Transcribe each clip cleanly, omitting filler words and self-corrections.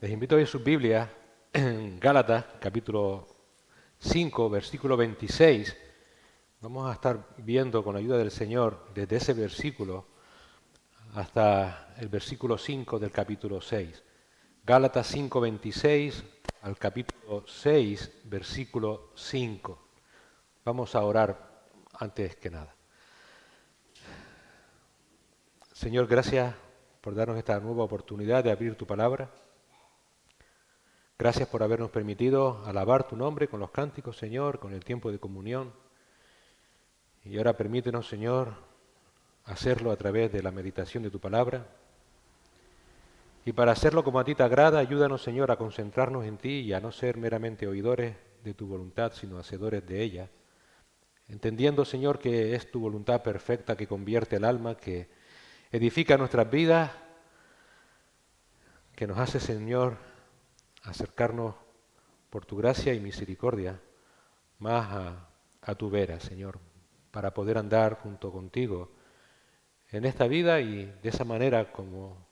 Les invito a ver su Biblia en Gálatas, capítulo 5, versículo 26. Vamos a estar viendo con la ayuda del Señor desde ese versículo hasta el versículo 5 del capítulo 6. Gálatas 5, 26 al capítulo 6, versículo 5. Vamos a orar antes que nada. Señor, gracias por darnos esta nueva oportunidad de abrir tu palabra. Gracias por habernos permitido alabar tu nombre con los cánticos, Señor, con el tiempo de comunión. Y ahora permítenos, Señor, hacerlo a través de la meditación de tu palabra. Y para hacerlo como a ti te agrada, ayúdanos, Señor, a concentrarnos en ti y a no ser meramente oidores de tu voluntad, sino hacedores de ella. Entendiendo, Señor, que es tu voluntad perfecta que convierte el alma, que edifica nuestras vidas, que nos hace, Señor, acercarnos por tu gracia y misericordia más a tu vera, Señor, para poder andar junto contigo en esta vida y de esa manera, como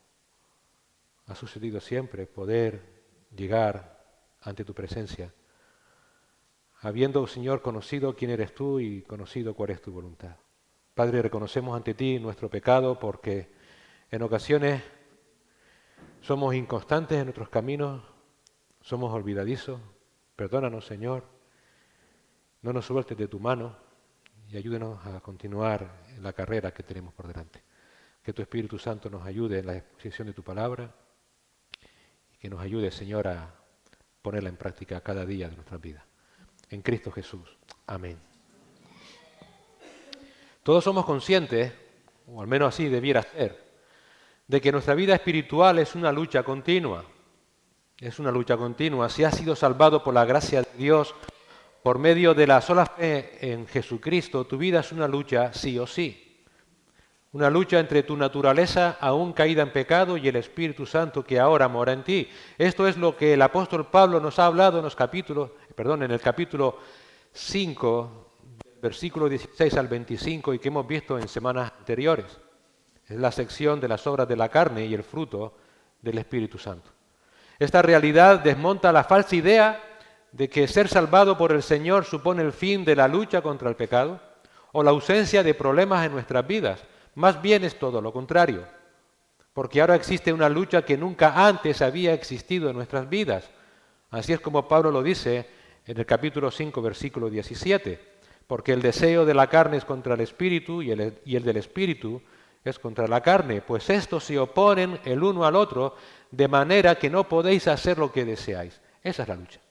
ha sucedido siempre, poder llegar ante tu presencia, habiendo, Señor, conocido quién eres tú y conocido cuál es tu voluntad. Padre, reconocemos ante ti nuestro pecado porque en ocasiones somos inconstantes en nuestros caminos, somos olvidadizos. Perdónanos, Señor, no nos sueltes de tu mano y ayúdenos a continuar en la carrera que tenemos por delante. Que tu Espíritu Santo nos ayude en la exposición de tu palabra y que nos ayude, Señor, a ponerla en práctica cada día de nuestras vidas. En Cristo Jesús. Amén. Todos somos conscientes, o al menos así debiera ser, de que nuestra vida espiritual es una lucha continua. Es una lucha continua. Si has sido salvado por la gracia de Dios, por medio de la sola fe en Jesucristo, tu vida es una lucha sí o sí. Una lucha entre tu naturaleza aún caída en pecado y el Espíritu Santo que ahora mora en ti. Esto es lo que el apóstol Pablo nos ha hablado en el capítulo 5, versículo 16 al 25 y que hemos visto en semanas anteriores. Es la sección de las obras de la carne y el fruto del Espíritu Santo. Esta realidad desmonta la falsa idea de que ser salvado por el Señor supone el fin de la lucha contra el pecado o la ausencia de problemas en nuestras vidas. Más bien es todo lo contrario, porque ahora existe una lucha que nunca antes había existido en nuestras vidas. Así es como Pablo lo dice en el capítulo 5, versículo 17, porque el deseo de la carne es contra el Espíritu y el del Espíritu es contra la carne, pues estos se oponen el uno al otro, de manera que no podéis hacer lo que deseáis. Esa es la lucha.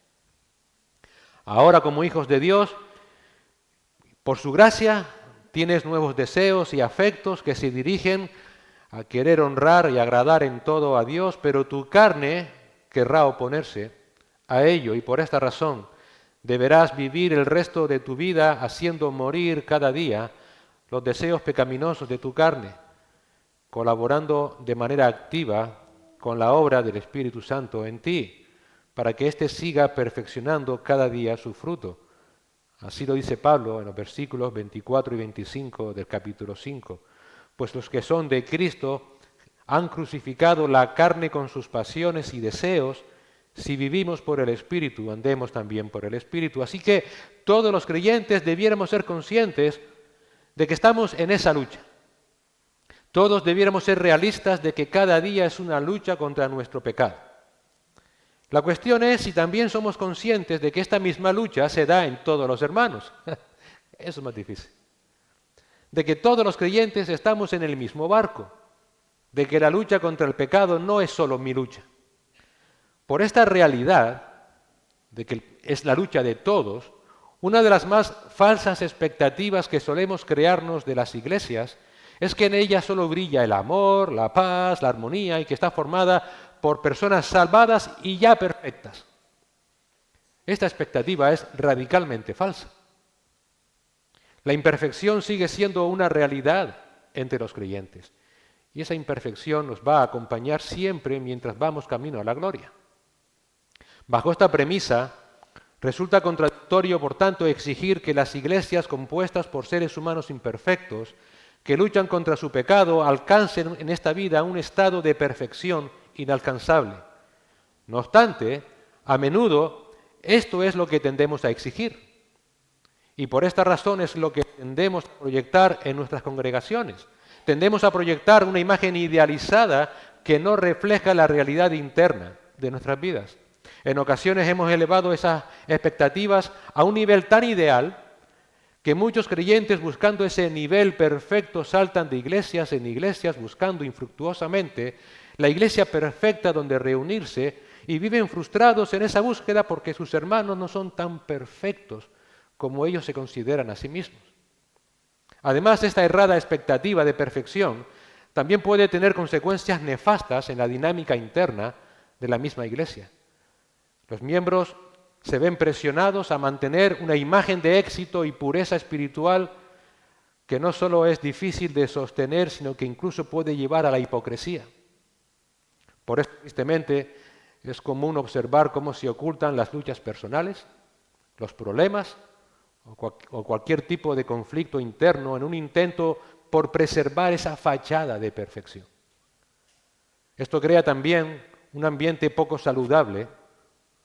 Ahora, como hijos de Dios, por su gracia, tienes nuevos deseos y afectos que se dirigen a querer honrar y agradar en todo a Dios, pero tu carne querrá oponerse a ello y por esta razón deberás vivir el resto de tu vida haciendo morir cada día los deseos pecaminosos de tu carne, colaborando de manera activa con la obra del Espíritu Santo en ti, para que éste siga perfeccionando cada día su fruto. Así lo dice Pablo en los versículos 24 y 25 del capítulo 5. Pues los que son de Cristo han crucificado la carne con sus pasiones y deseos. Si vivimos por el Espíritu, andemos también por el Espíritu. Así que todos los creyentes debiéramos ser conscientes de que estamos en esa lucha. Todos debiéramos ser realistas de que cada día es una lucha contra nuestro pecado. La cuestión es si también somos conscientes de que esta misma lucha se da en todos los hermanos. Eso es más difícil. De que todos los creyentes estamos en el mismo barco. De que la lucha contra el pecado no es solo mi lucha. Por esta realidad, de que es la lucha de todos, una de las más falsas expectativas que solemos crearnos de las iglesias es que en ella solo brilla el amor, la paz, la armonía y que está formada por personas salvadas y ya perfectas. Esta expectativa es radicalmente falsa. La imperfección sigue siendo una realidad entre los creyentes y esa imperfección nos va a acompañar siempre mientras vamos camino a la gloria. Bajo esta premisa, resulta contradictorio, por tanto, exigir que las iglesias compuestas por seres humanos imperfectos que luchan contra su pecado alcancen en esta vida un estado de perfección inalcanzable. No obstante, a menudo esto es lo que tendemos a exigir. Y por esta razón es lo que tendemos a proyectar en nuestras congregaciones. Tendemos a proyectar una imagen idealizada que no refleja la realidad interna de nuestras vidas. En ocasiones hemos elevado esas expectativas a un nivel tan ideal que muchos creyentes buscando ese nivel perfecto saltan de iglesias en iglesias buscando infructuosamente la iglesia perfecta donde reunirse y viven frustrados en esa búsqueda porque sus hermanos no son tan perfectos como ellos se consideran a sí mismos. Además, esta errada expectativa de perfección también puede tener consecuencias nefastas en la dinámica interna de la misma iglesia. Los miembros se ven presionados a mantener una imagen de éxito y pureza espiritual que no solo es difícil de sostener, sino que incluso puede llevar a la hipocresía. Por eso, tristemente, es común observar cómo se ocultan las luchas personales, los problemas o cualquier tipo de conflicto interno en un intento por preservar esa fachada de perfección. Esto crea también un ambiente poco saludable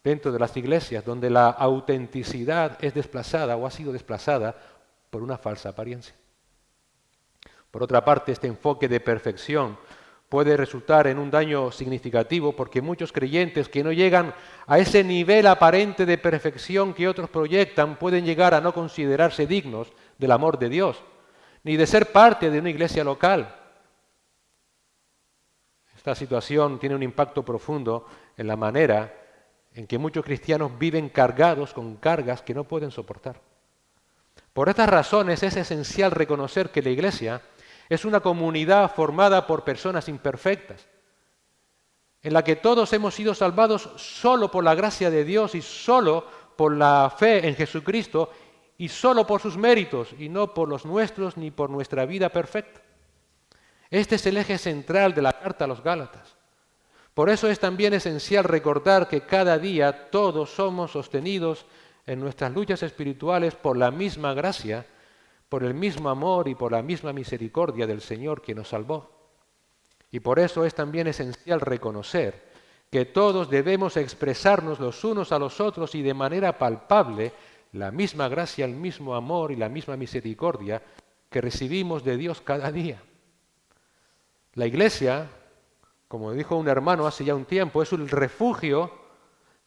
dentro de las iglesias, donde la autenticidad es desplazada o ha sido desplazada por una falsa apariencia. Por otra parte, este enfoque de perfección puede resultar en un daño significativo porque muchos creyentes que no llegan a ese nivel aparente de perfección que otros proyectan pueden llegar a no considerarse dignos del amor de Dios, ni de ser parte de una iglesia local. Esta situación tiene un impacto profundo en la manera en que muchos cristianos viven cargados con cargas que no pueden soportar. Por estas razones es esencial reconocer que la iglesia es una comunidad formada por personas imperfectas, en la que todos hemos sido salvados solo por la gracia de Dios y solo por la fe en Jesucristo y solo por sus méritos y no por los nuestros ni por nuestra vida perfecta. Este es el eje central de la carta a los Gálatas. Por eso es también esencial recordar que cada día todos somos sostenidos en nuestras luchas espirituales por la misma gracia, por el mismo amor y por la misma misericordia del Señor que nos salvó. Y por eso es también esencial reconocer que todos debemos expresarnos los unos a los otros y de manera palpable la misma gracia, el mismo amor y la misma misericordia que recibimos de Dios cada día. La iglesia, como dijo un hermano hace ya un tiempo, es el refugio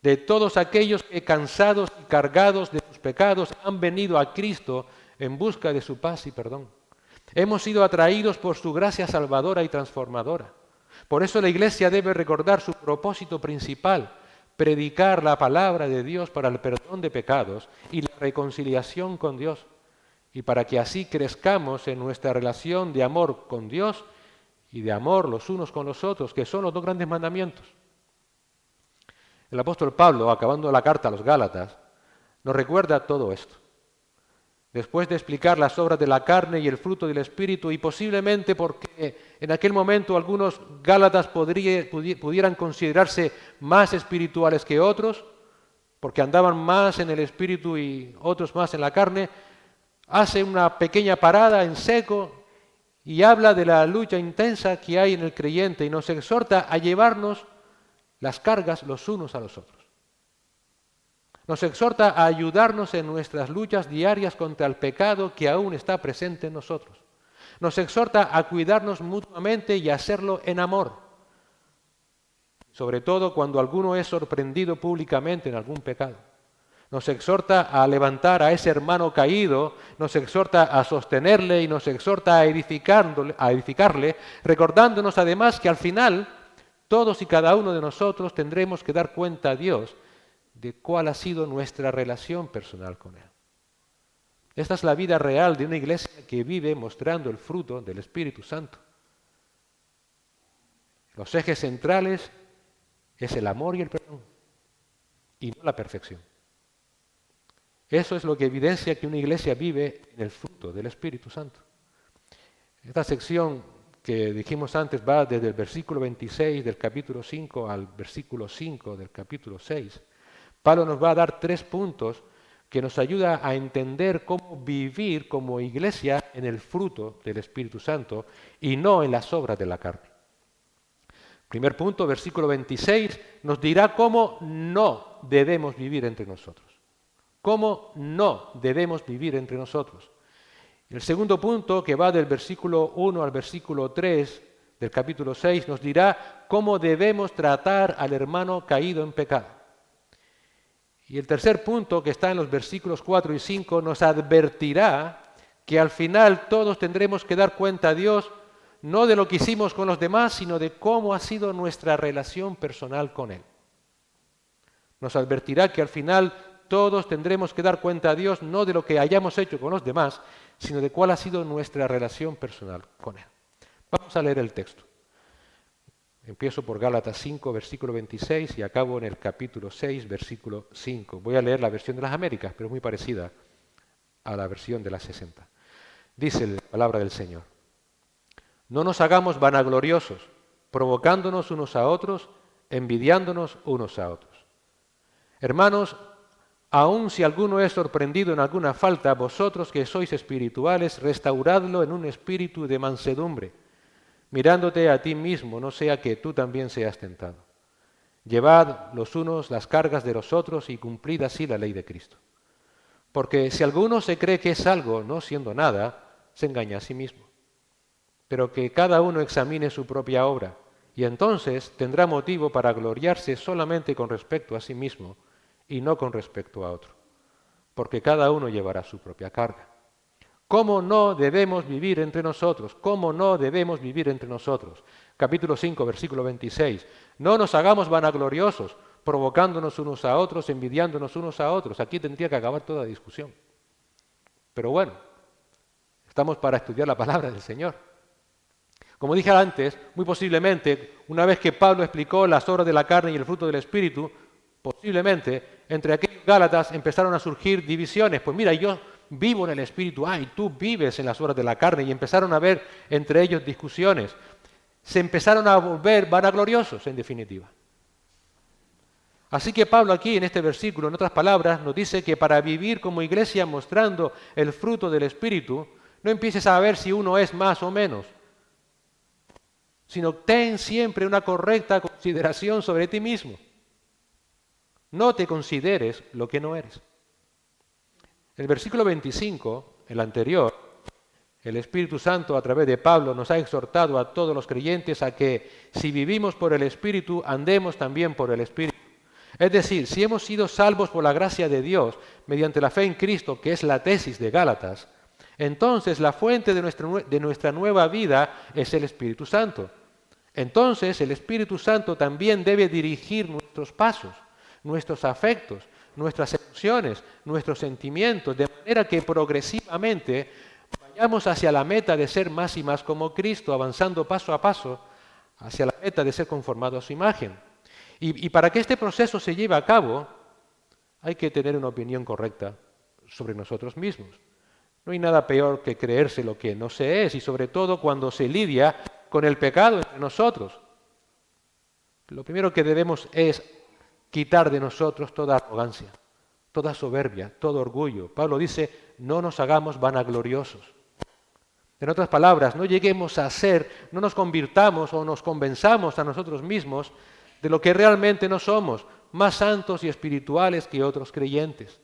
de todos aquellos que cansados y cargados de sus pecados han venido a Cristo en busca de su paz y perdón. Hemos sido atraídos por su gracia salvadora y transformadora. Por eso la iglesia debe recordar su propósito principal, predicar la palabra de Dios para el perdón de pecados y la reconciliación con Dios, y para que así crezcamos en nuestra relación de amor con Dios y de amor los unos con los otros, que son los dos grandes mandamientos. El apóstol Pablo, acabando la carta a los Gálatas, nos recuerda todo esto. Después de explicar las obras de la carne y el fruto del Espíritu, y posiblemente porque en aquel momento algunos Gálatas pudieran considerarse más espirituales que otros, porque andaban más en el Espíritu y otros más en la carne, hace una pequeña parada en seco y habla de la lucha intensa que hay en el creyente y nos exhorta a llevarnos las cargas los unos a los otros. Nos exhorta a ayudarnos en nuestras luchas diarias contra el pecado que aún está presente en nosotros. Nos exhorta a cuidarnos mutuamente y a hacerlo en amor. Sobre todo cuando alguno es sorprendido públicamente en algún pecado. Nos exhorta a levantar a ese hermano caído, nos exhorta a sostenerle y nos exhorta a edificarle, recordándonos además que al final todos y cada uno de nosotros tendremos que dar cuenta a Dios de cuál ha sido nuestra relación personal con Él. Esta es la vida real de una iglesia que vive mostrando el fruto del Espíritu Santo. Los ejes centrales es el amor y el perdón, y no la perfección. Eso es lo que evidencia que una iglesia vive en el fruto del Espíritu Santo. Esta sección que dijimos antes va desde el versículo 26 del capítulo 5 al versículo 5 del capítulo 6. Pablo nos va a dar 3 puntos que nos ayuda a entender cómo vivir como iglesia en el fruto del Espíritu Santo y no en las obras de la carne. Primer punto, versículo 26, nos dirá cómo no debemos vivir entre nosotros. Cómo no debemos vivir entre nosotros. El segundo punto, que va del versículo 1 al versículo 3 del capítulo 6, nos dirá cómo debemos tratar al hermano caído en pecado. Y el tercer punto, que está en los versículos 4 y 5, nos advertirá que al final todos tendremos que dar cuenta a Dios no de lo que hicimos con los demás, sino de cómo ha sido nuestra relación personal con Él. Nos advertirá que al final todos tendremos que dar cuenta a Dios no de lo que hayamos hecho con los demás, sino de cuál ha sido nuestra relación personal con Él. Vamos a leer el texto. Empiezo por Gálatas 5, versículo 26 y acabo en el capítulo 6, versículo 5. Voy a leer la versión de las Américas, pero muy parecida a la versión de las 60. Dice la palabra del Señor: no nos hagamos vanagloriosos, provocándonos unos a otros, envidiándonos unos a otros. Hermanos, aun si alguno es sorprendido en alguna falta, vosotros que sois espirituales, restauradlo en un espíritu de mansedumbre, mirándote a ti mismo, no sea que tú también seas tentado. Llevad los unos las cargas de los otros y cumplid así la ley de Cristo. Porque si alguno se cree que es algo, no siendo nada, se engaña a sí mismo. Pero que cada uno examine su propia obra, y entonces tendrá motivo para gloriarse solamente con respecto a sí mismo y no con respecto a otro, porque cada uno llevará su propia carga. ¿Cómo no debemos vivir entre nosotros? ¿Cómo no debemos vivir entre nosotros? Capítulo 5, versículo 26. No nos hagamos vanagloriosos, provocándonos unos a otros, envidiándonos unos a otros. Aquí tendría que acabar toda discusión. Pero bueno, estamos para estudiar la palabra del Señor. Como dije antes, muy posiblemente, una vez que Pablo explicó las obras de la carne y el fruto del Espíritu, posiblemente entre aquellos Gálatas empezaron a surgir divisiones. Pues mira, yo vivo en el Espíritu, y tú vives en las obras de la carne, y empezaron a haber entre ellos discusiones. Se empezaron a volver vanagloriosos, en definitiva. Así que Pablo aquí, en este versículo, en otras palabras, nos dice que para vivir como iglesia mostrando el fruto del Espíritu, no empieces a ver si uno es más o menos, sino ten siempre una correcta consideración sobre ti mismo. No te consideres lo que no eres. El versículo 25, el anterior, el Espíritu Santo a través de Pablo nos ha exhortado a todos los creyentes a que si vivimos por el Espíritu, andemos también por el Espíritu. Es decir, si hemos sido salvos por la gracia de Dios mediante la fe en Cristo, que es la tesis de Gálatas, entonces la fuente de nuestra nueva vida es el Espíritu Santo. Entonces el Espíritu Santo también debe dirigir nuestros pasos, nuestros afectos, nuestras emociones, nuestros sentimientos, de manera que progresivamente vayamos hacia la meta de ser más y más como Cristo, avanzando paso a paso hacia la meta de ser conformado a su imagen. Y para que este proceso se lleve a cabo, hay que tener una opinión correcta sobre nosotros mismos. No hay nada peor que creerse lo que no se es, y sobre todo cuando se lidia con el pecado entre nosotros. Lo primero que debemos es quitar de nosotros toda arrogancia, toda soberbia, todo orgullo. Pablo dice, no nos hagamos vanagloriosos. En otras palabras, no lleguemos a ser, no nos convirtamos o nos convenzamos a nosotros mismos de lo que realmente no somos, más santos y espirituales que otros creyentes.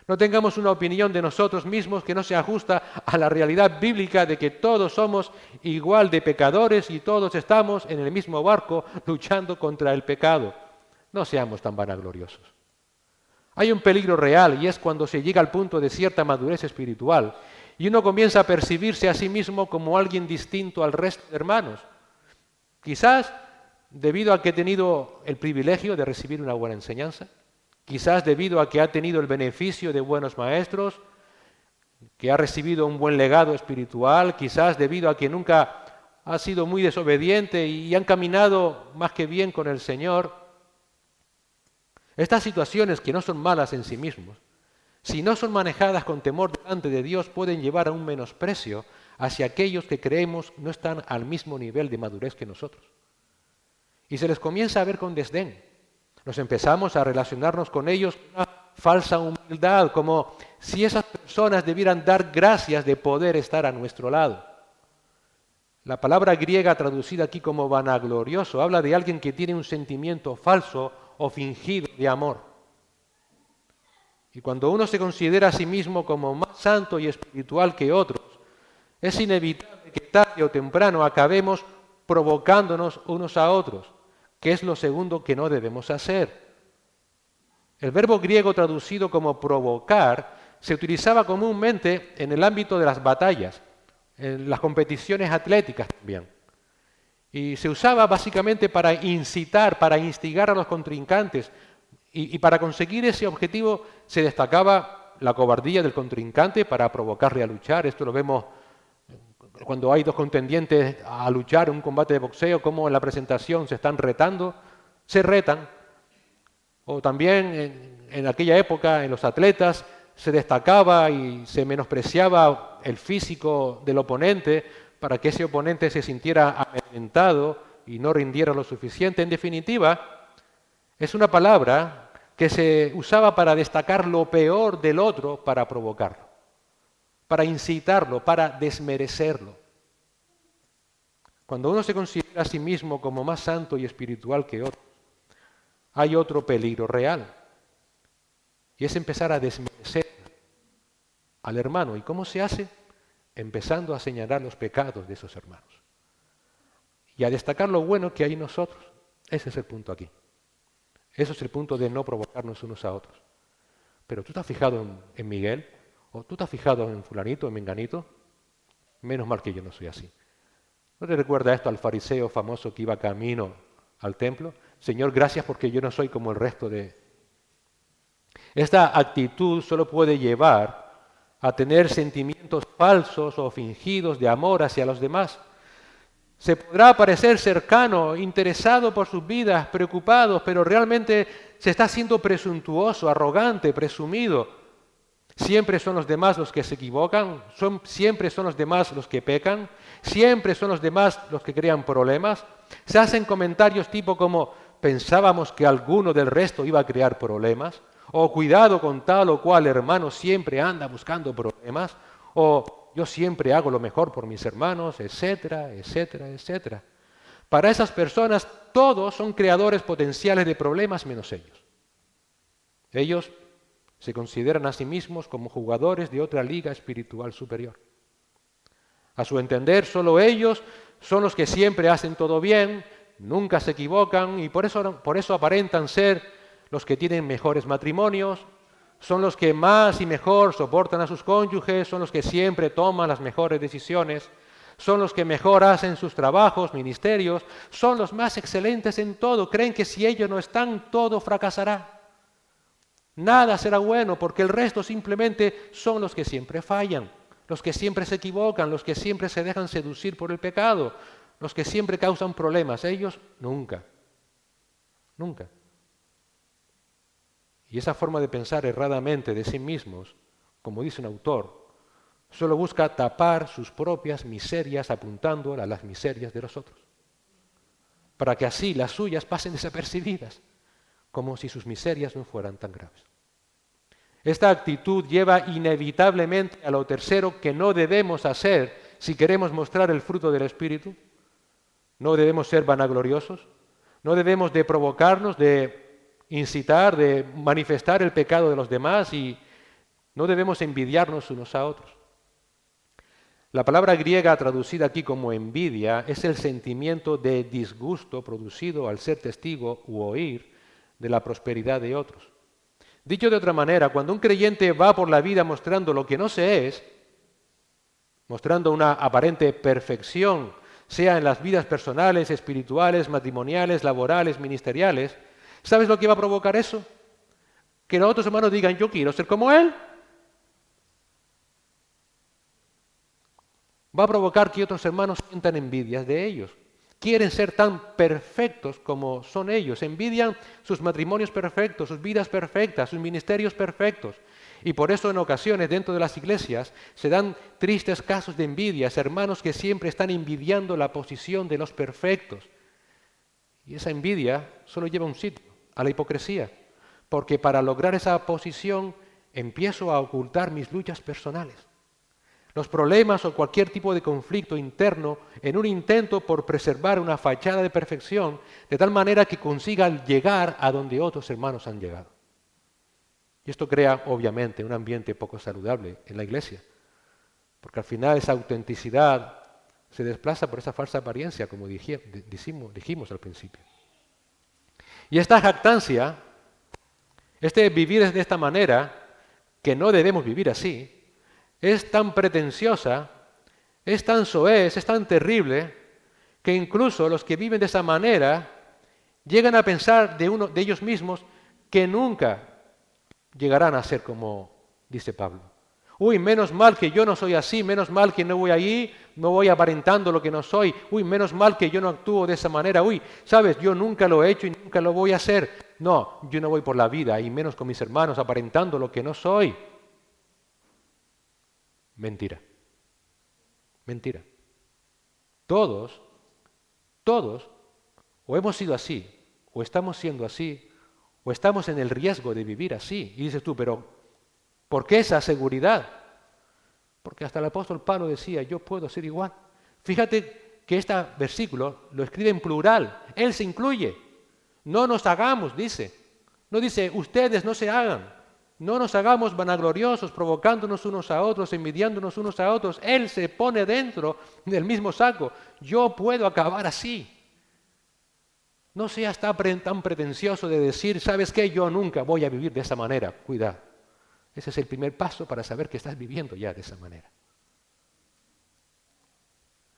No tengamos una opinión de nosotros mismos que no se ajusta a la realidad bíblica de que todos somos igual de pecadores y todos estamos en el mismo barco luchando contra el pecado. No seamos tan vanagloriosos. Hay un peligro real, y es cuando se llega al punto de cierta madurez espiritual y uno comienza a percibirse a sí mismo como alguien distinto al resto de hermanos. Quizás debido a que ha tenido el privilegio de recibir una buena enseñanza, quizás debido a que ha tenido el beneficio de buenos maestros, que ha recibido un buen legado espiritual, quizás debido a que nunca ha sido muy desobediente y han caminado más que bien con el Señor. Estas situaciones, que no son malas en sí mismos, si no son manejadas con temor delante de Dios, pueden llevar a un menosprecio hacia aquellos que creemos no están al mismo nivel de madurez que nosotros. Y se les comienza a ver con desdén. Nos empezamos a relacionarnos con ellos con una falsa humildad, como si esas personas debieran dar gracias de poder estar a nuestro lado. La palabra griega traducida aquí como vanaglorioso habla de alguien que tiene un sentimiento falso o fingido de amor. Y cuando uno se considera a sí mismo como más santo y espiritual que otros, es inevitable que tarde o temprano acabemos provocándonos unos a otros, que es lo segundo que no debemos hacer. El verbo griego traducido como provocar se utilizaba comúnmente en el ámbito de las batallas, en las competiciones atléticas también. Y se usaba básicamente para incitar, para instigar a los contrincantes. Y para conseguir ese objetivo se destacaba la cobardía del contrincante para provocarle a luchar. Esto lo vemos cuando hay dos contendientes a luchar en un combate de boxeo, como en la presentación se están retando, se retan. O también en aquella época en los atletas se destacaba y se menospreciaba el físico del oponente para que ese oponente se sintiera amedrentado y no rindiera lo suficiente. En definitiva, es una palabra que se usaba para destacar lo peor del otro para provocarlo, para incitarlo, para desmerecerlo. Cuando uno se considera a sí mismo como más santo y espiritual que otro, hay otro peligro real, y es empezar a desmerecer al hermano. ¿Y cómo se hace? Empezando a señalar los pecados de esos hermanos y a destacar lo bueno que hay en nosotros. Ese es el punto aquí. Ese es el punto de no provocarnos unos a otros. Pero ¿tú te has fijado en Miguel? ¿O tú te has fijado en fulanito, en menganito? Menos mal que yo no soy así. ¿No te recuerda esto al fariseo famoso que iba camino al templo? Señor, gracias porque yo no soy como el resto de... Esta actitud solo puede llevar a tener sentimientos falsos o fingidos de amor hacia los demás. Se podrá parecer cercano, interesado por sus vidas, preocupado, pero realmente se está siendo presuntuoso, arrogante, presumido. Siempre son los demás los que se equivocan, siempre son los demás los que pecan, siempre son los demás los que crean problemas. Se hacen comentarios tipo como pensábamos que alguno del resto iba a crear problemas, o cuidado con tal o cual hermano siempre anda buscando problemas, o yo siempre hago lo mejor por mis hermanos, etcétera, etcétera, etcétera. Para esas personas todos son creadores potenciales de problemas menos ellos. Ellos se consideran a sí mismos como jugadores de otra liga espiritual superior. A su entender, solo ellos son los que siempre hacen todo bien, nunca se equivocan y por eso aparentan ser los que tienen mejores matrimonios, son los que más y mejor soportan a sus cónyuges, son los que siempre toman las mejores decisiones, son los que mejor hacen sus trabajos, ministerios, son los más excelentes en todo. Creen que si ellos no están, todo fracasará. Nada será bueno porque el resto simplemente son los que siempre fallan, los que siempre se equivocan, los que siempre se dejan seducir por el pecado, los que siempre causan problemas. Ellos nunca, nunca. Y esa forma de pensar erradamente de sí mismos, como dice un autor, solo busca tapar sus propias miserias apuntando a las miserias de los otros, para que así las suyas pasen desapercibidas, como si sus miserias no fueran tan graves. Esta actitud lleva inevitablemente a lo tercero que no debemos hacer si queremos mostrar el fruto del Espíritu. No debemos ser vanagloriosos, no debemos de provocarnos, de incitar, de manifestar el pecado de los demás y no debemos envidiarnos unos a otros. La palabra griega traducida aquí como envidia es el sentimiento de disgusto producido al ser testigo u oír de la prosperidad de otros. Dicho de otra manera, cuando un creyente va por la vida mostrando lo que no se es, mostrando una aparente perfección, sea en las vidas personales, espirituales, matrimoniales, laborales, ministeriales, ¿sabes lo que va a provocar eso? Que los otros hermanos digan, yo quiero ser como él. Va a provocar que otros hermanos sientan envidias de ellos. Quieren ser tan perfectos como son ellos. Envidian sus matrimonios perfectos, sus vidas perfectas, sus ministerios perfectos. Y por eso en ocasiones dentro de las iglesias se dan tristes casos de envidias, hermanos que siempre están envidiando la posición de los perfectos. Y esa envidia solo lleva a un sitio, a la hipocresía. Porque para lograr esa posición empiezo a ocultar mis luchas personales. los problemas o cualquier tipo de conflicto interno en un intento por preservar una fachada de perfección de tal manera que consiga llegar a donde otros hermanos han llegado. Y esto crea, obviamente, un ambiente poco saludable en la iglesia, porque al final esa autenticidad se desplaza por esa falsa apariencia, como dijimos al principio. Y esta jactancia, este vivir de esta manera, que no debemos vivir así, es tan pretenciosa, es tan soez, es tan terrible, que incluso los que viven de esa manera llegan a pensar de ellos mismos que nunca llegarán a ser como dice Pablo. Uy, menos mal que yo no soy así, menos mal que no voy allí, no voy aparentando lo que no soy. Uy, menos mal que yo no actúo de esa manera. Uy, sabes, yo nunca lo he hecho y nunca lo voy a hacer. No, yo no voy por la vida, y menos con mis hermanos, aparentando lo que no soy. Mentira. Mentira. Todos, o hemos sido así, o estamos siendo así, o estamos en el riesgo de vivir así. Y dices tú, pero ¿por qué esa seguridad? Porque hasta el apóstol Pablo decía, yo puedo ser igual. Fíjate que este versículo lo escribe en plural, él se incluye. No nos hagamos, dice. No dice, ustedes no se hagan. No nos hagamos vanagloriosos, provocándonos unos a otros, envidiándonos unos a otros. Él se pone dentro del mismo saco. Yo puedo acabar así. No seas tan pretencioso de decir, ¿sabes qué? Yo nunca voy a vivir de esa manera. Cuidado. Ese es el primer paso para saber que estás viviendo ya de esa manera.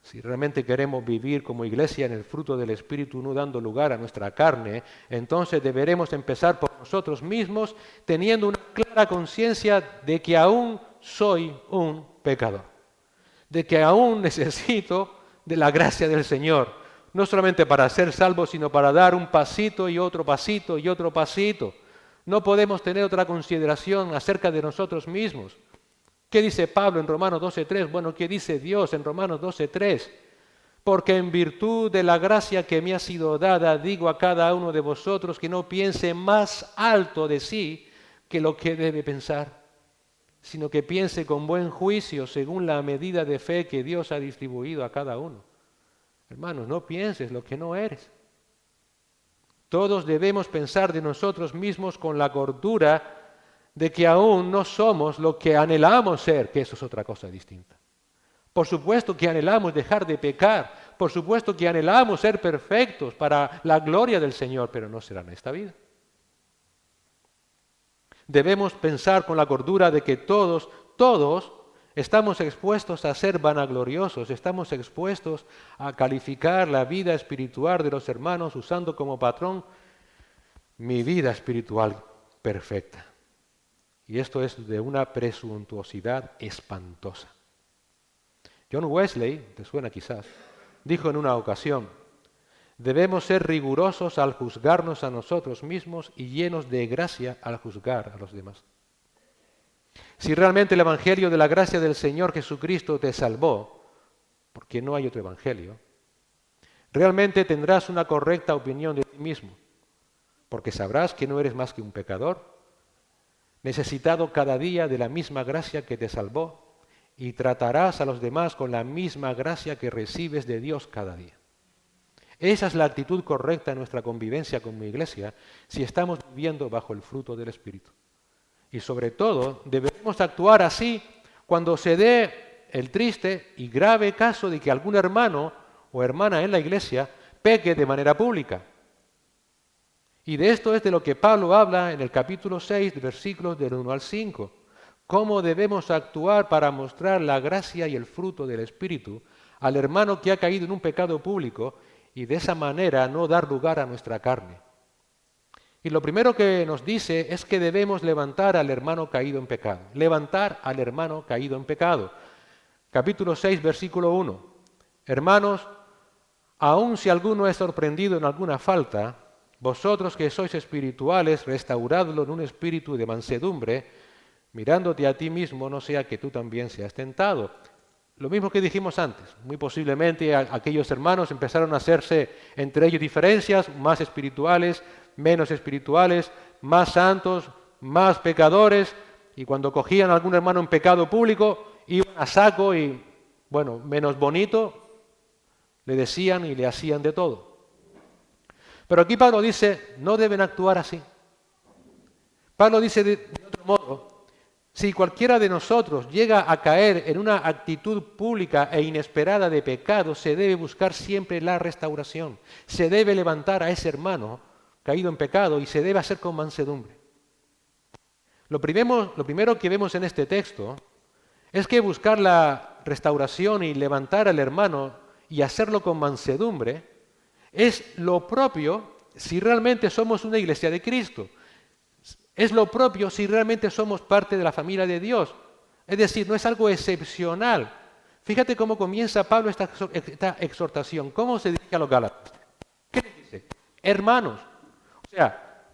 Si realmente queremos vivir como iglesia en el fruto del Espíritu, no dando lugar a nuestra carne, entonces deberemos empezar por nosotros mismos, teniendo una clara conciencia de que aún soy un pecador, de que aún necesito de la gracia del Señor, no solamente para ser salvo, sino para dar un pasito y otro pasito y otro pasito. No podemos tener otra consideración acerca de nosotros mismos. ¿Qué dice Pablo en Romanos 12:3? Bueno, ¿qué dice Dios en Romanos 12:3? Porque en virtud de la gracia que me ha sido dada, digo a cada uno de vosotros que no piense más alto de sí que lo que debe pensar, sino que piense con buen juicio según la medida de fe que Dios ha distribuido a cada uno. Hermanos, no pienses lo que no eres. Todos debemos pensar de nosotros mismos con la cordura de que aún no somos lo que anhelamos ser, que eso es otra cosa distinta. Por supuesto que anhelamos dejar de pecar, por supuesto que anhelamos ser perfectos para la gloria del Señor, pero no será en esta vida. Debemos pensar con la cordura de que todos estamos expuestos a ser vanagloriosos, estamos expuestos a calificar la vida espiritual de los hermanos usando como patrón mi vida espiritual perfecta. Y esto es de una presuntuosidad espantosa. John Wesley, te suena quizás, dijo en una ocasión, debemos ser rigurosos al juzgarnos a nosotros mismos y llenos de gracia al juzgar a los demás. Si realmente el Evangelio de la gracia del Señor Jesucristo te salvó, porque no hay otro Evangelio, realmente tendrás una correcta opinión de ti mismo, porque sabrás que no eres más que un pecador, necesitado cada día de la misma gracia que te salvó, y tratarás a los demás con la misma gracia que recibes de Dios cada día. Esa es la actitud correcta en nuestra convivencia como iglesia si estamos viviendo bajo el fruto del Espíritu. Y sobre todo, debemos actuar así cuando se dé el triste y grave caso de que algún hermano o hermana en la iglesia peque de manera pública. Y de esto es de lo que Pablo habla en el capítulo 6, versículos del 1 al 5. Cómo debemos actuar para mostrar la gracia y el fruto del Espíritu al hermano que ha caído en un pecado público y de esa manera no dar lugar a nuestra carne. Y lo primero que nos dice es que debemos levantar al hermano caído en pecado. Levantar al hermano caído en pecado. Capítulo 6, versículo 1. Hermanos, aun si alguno es sorprendido en alguna falta, vosotros que sois espirituales, restauradlo en un espíritu de mansedumbre, mirándote a ti mismo, no sea que tú también seas tentado. Lo mismo que dijimos antes, muy posiblemente aquellos hermanos empezaron a hacerse entre ellos diferencias, más espirituales, menos espirituales, más santos, más pecadores, y cuando cogían a algún hermano en pecado público, iban a saco y, bueno, menos bonito, le decían y le hacían de todo. Pero aquí Pablo dice, no deben actuar así. Pablo dice de otro modo, si cualquiera de nosotros llega a caer en una actitud pública e inesperada de pecado, se debe buscar siempre la restauración. Se debe levantar a ese hermano caído en pecado y se debe hacer con mansedumbre. Lo primero que vemos en este texto es que buscar la restauración y levantar al hermano y hacerlo con mansedumbre es lo propio si realmente somos una iglesia de Cristo. Es lo propio si realmente somos parte de la familia de Dios. Es decir, no es algo excepcional. Fíjate cómo comienza Pablo esta exhortación. ¿Cómo se dirige a los Gálatas? ¿Qué les dice? Hermanos. O sea,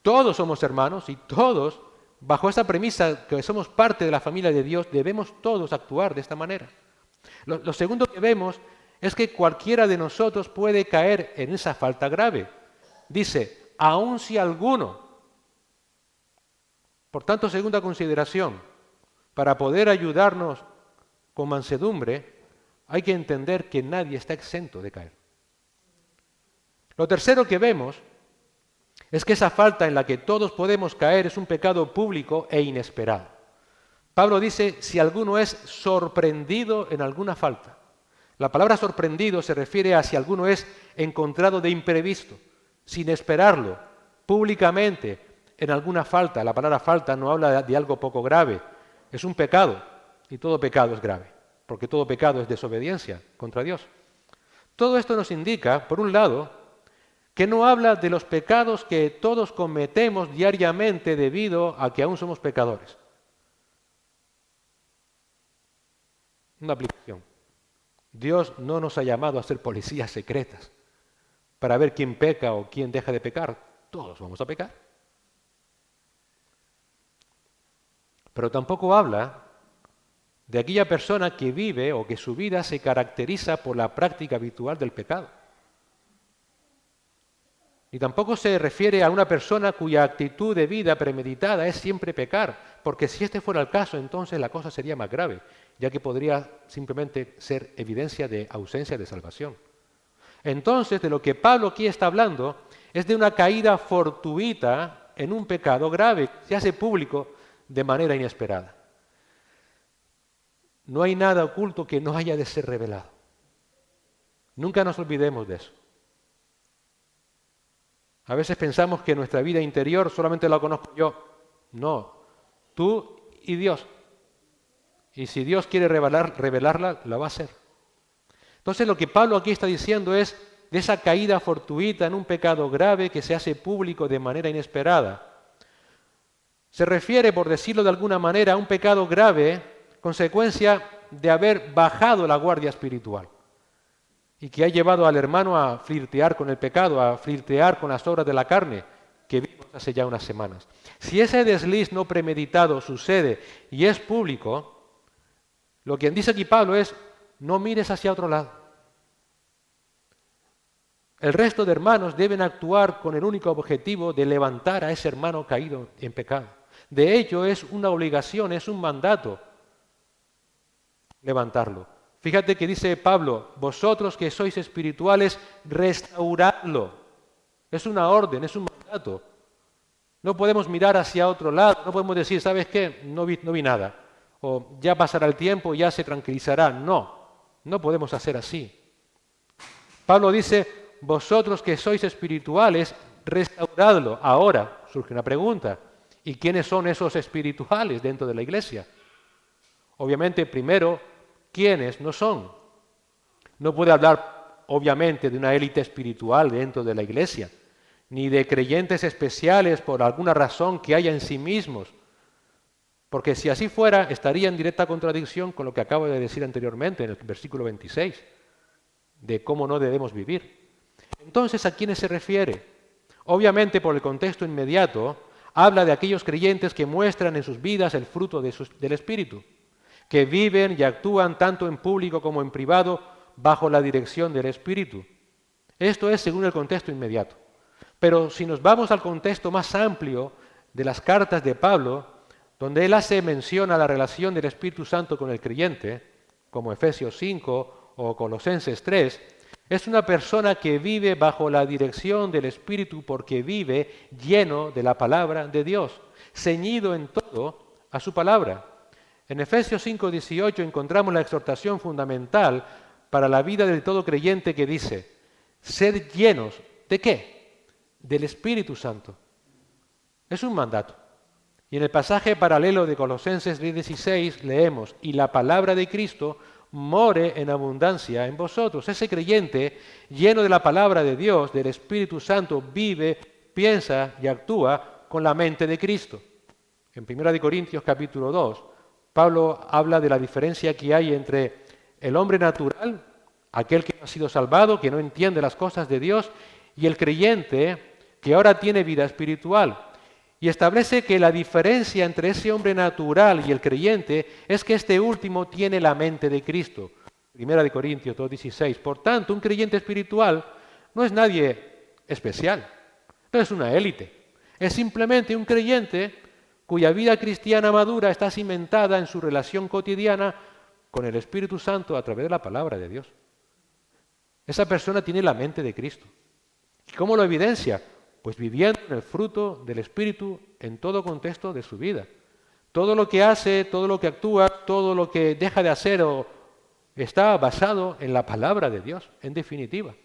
todos somos hermanos y todos, bajo esa premisa que somos parte de la familia de Dios, debemos todos actuar de esta manera. Lo segundo que vemos es que cualquiera de nosotros puede caer en esa falta grave. Dice, aun si alguno. Por tanto, segunda consideración, para poder ayudarnos con mansedumbre, hay que entender que nadie está exento de caer. Lo tercero que vemos es que esa falta en la que todos podemos caer es un pecado público e inesperado. Pablo dice, si alguno es sorprendido en alguna falta. La palabra sorprendido se refiere a si alguno es encontrado de imprevisto, sin esperarlo, públicamente, en alguna falta. La palabra falta no habla de algo poco grave, es un pecado, y todo pecado es grave, porque todo pecado es desobediencia contra Dios. Todo esto nos indica, por un lado, que no habla de los pecados que todos cometemos diariamente debido a que aún somos pecadores. Una aplicación. Dios no nos ha llamado a ser policías secretas para ver quién peca o quién deja de pecar. Todos vamos a pecar. Pero tampoco habla de aquella persona que vive o que su vida se caracteriza por la práctica habitual del pecado. Y tampoco se refiere a una persona cuya actitud de vida premeditada es siempre pecar, porque si este fuera el caso, entonces la cosa sería más grave, ya que podría simplemente ser evidencia de ausencia de salvación. Entonces, de lo que Pablo aquí está hablando es de una caída fortuita en un pecado grave, que se hace público de manera inesperada. No hay nada oculto que no haya de ser revelado. Nunca nos olvidemos de eso. A veces pensamos que nuestra vida interior solamente la conozco yo. No, tú y Dios. Y si Dios quiere revelarla, la va a hacer. Entonces lo que Pablo aquí está diciendo es de esa caída fortuita en un pecado grave que se hace público de manera inesperada. Se refiere, por decirlo de alguna manera, a un pecado grave, consecuencia de haber bajado la guardia espiritual y que ha llevado al hermano a flirtear con el pecado, a flirtear con las obras de la carne, que vimos hace ya unas semanas. Si ese desliz no premeditado sucede y es público, lo que dice aquí Pablo es, no mires hacia otro lado. El resto de hermanos deben actuar con el único objetivo de levantar a ese hermano caído en pecado. De hecho, es una obligación, es un mandato levantarlo. Fíjate que dice Pablo, vosotros que sois espirituales, restauradlo. Es una orden, es un mandato. No podemos mirar hacia otro lado, no podemos decir, ¿sabes qué? No vi nada. O ya pasará el tiempo, ya se tranquilizará. No podemos hacer así. Pablo dice, vosotros que sois espirituales, restauradlo. Ahora surge una pregunta. ¿Y quiénes son esos espirituales dentro de la iglesia? Obviamente, primero, ¿quiénes no son? No puede hablar, obviamente, de una élite espiritual dentro de la iglesia, ni de creyentes especiales por alguna razón que haya en sí mismos, porque si así fuera, estaría en directa contradicción con lo que acabo de decir anteriormente en el versículo 26, de cómo no debemos vivir. Entonces, ¿a quiénes se refiere? Obviamente, por el contexto inmediato, habla de aquellos creyentes que muestran en sus vidas el fruto del Espíritu, que viven y actúan tanto en público como en privado bajo la dirección del Espíritu. Esto es según el contexto inmediato. Pero si nos vamos al contexto más amplio de las cartas de Pablo, donde él hace mención a la relación del Espíritu Santo con el creyente, como Efesios 5 o Colosenses 3, es una persona que vive bajo la dirección del Espíritu porque vive lleno de la palabra de Dios, ceñido en todo a su palabra. En Efesios 5:18 encontramos la exhortación fundamental para la vida de todo creyente que dice, sed llenos, ¿de qué? Del Espíritu Santo. Es un mandato. Y en el pasaje paralelo de Colosenses 3:16 leemos, y la palabra de Cristo more en abundancia en vosotros. Ese creyente lleno de la palabra de Dios, del Espíritu Santo, vive, piensa y actúa con la mente de Cristo. En 1 Corintios capítulo 2, Pablo habla de la diferencia que hay entre el hombre natural, aquel que no ha sido salvado, que no entiende las cosas de Dios, y el creyente que ahora tiene vida espiritual. Y establece que la diferencia entre ese hombre natural y el creyente es que este último tiene la mente de Cristo. 1 Corintios 2:16. Por tanto, un creyente espiritual no es nadie especial, no es una élite. Es simplemente un creyente cuya vida cristiana madura está cimentada en su relación cotidiana con el Espíritu Santo a través de la palabra de Dios. Esa persona tiene la mente de Cristo. ¿Y cómo lo evidencia? Pues viviendo en el fruto del Espíritu en todo contexto de su vida. Todo lo que hace, todo lo que actúa, todo lo que deja de hacer está basado en la palabra de Dios, en definitiva.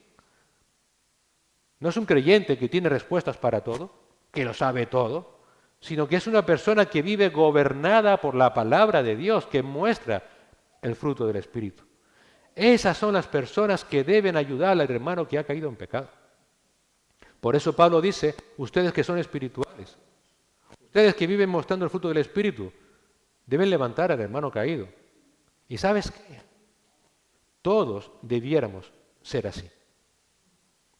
No es un creyente que tiene respuestas para todo, que lo sabe todo, sino que es una persona que vive gobernada por la palabra de Dios, que muestra el fruto del Espíritu. Esas son las personas que deben ayudar al hermano que ha caído en pecado. Por eso Pablo dice, ustedes que son espirituales, ustedes que viven mostrando el fruto del Espíritu, deben levantar al hermano caído. ¿Y sabes qué? Todos debiéramos ser así.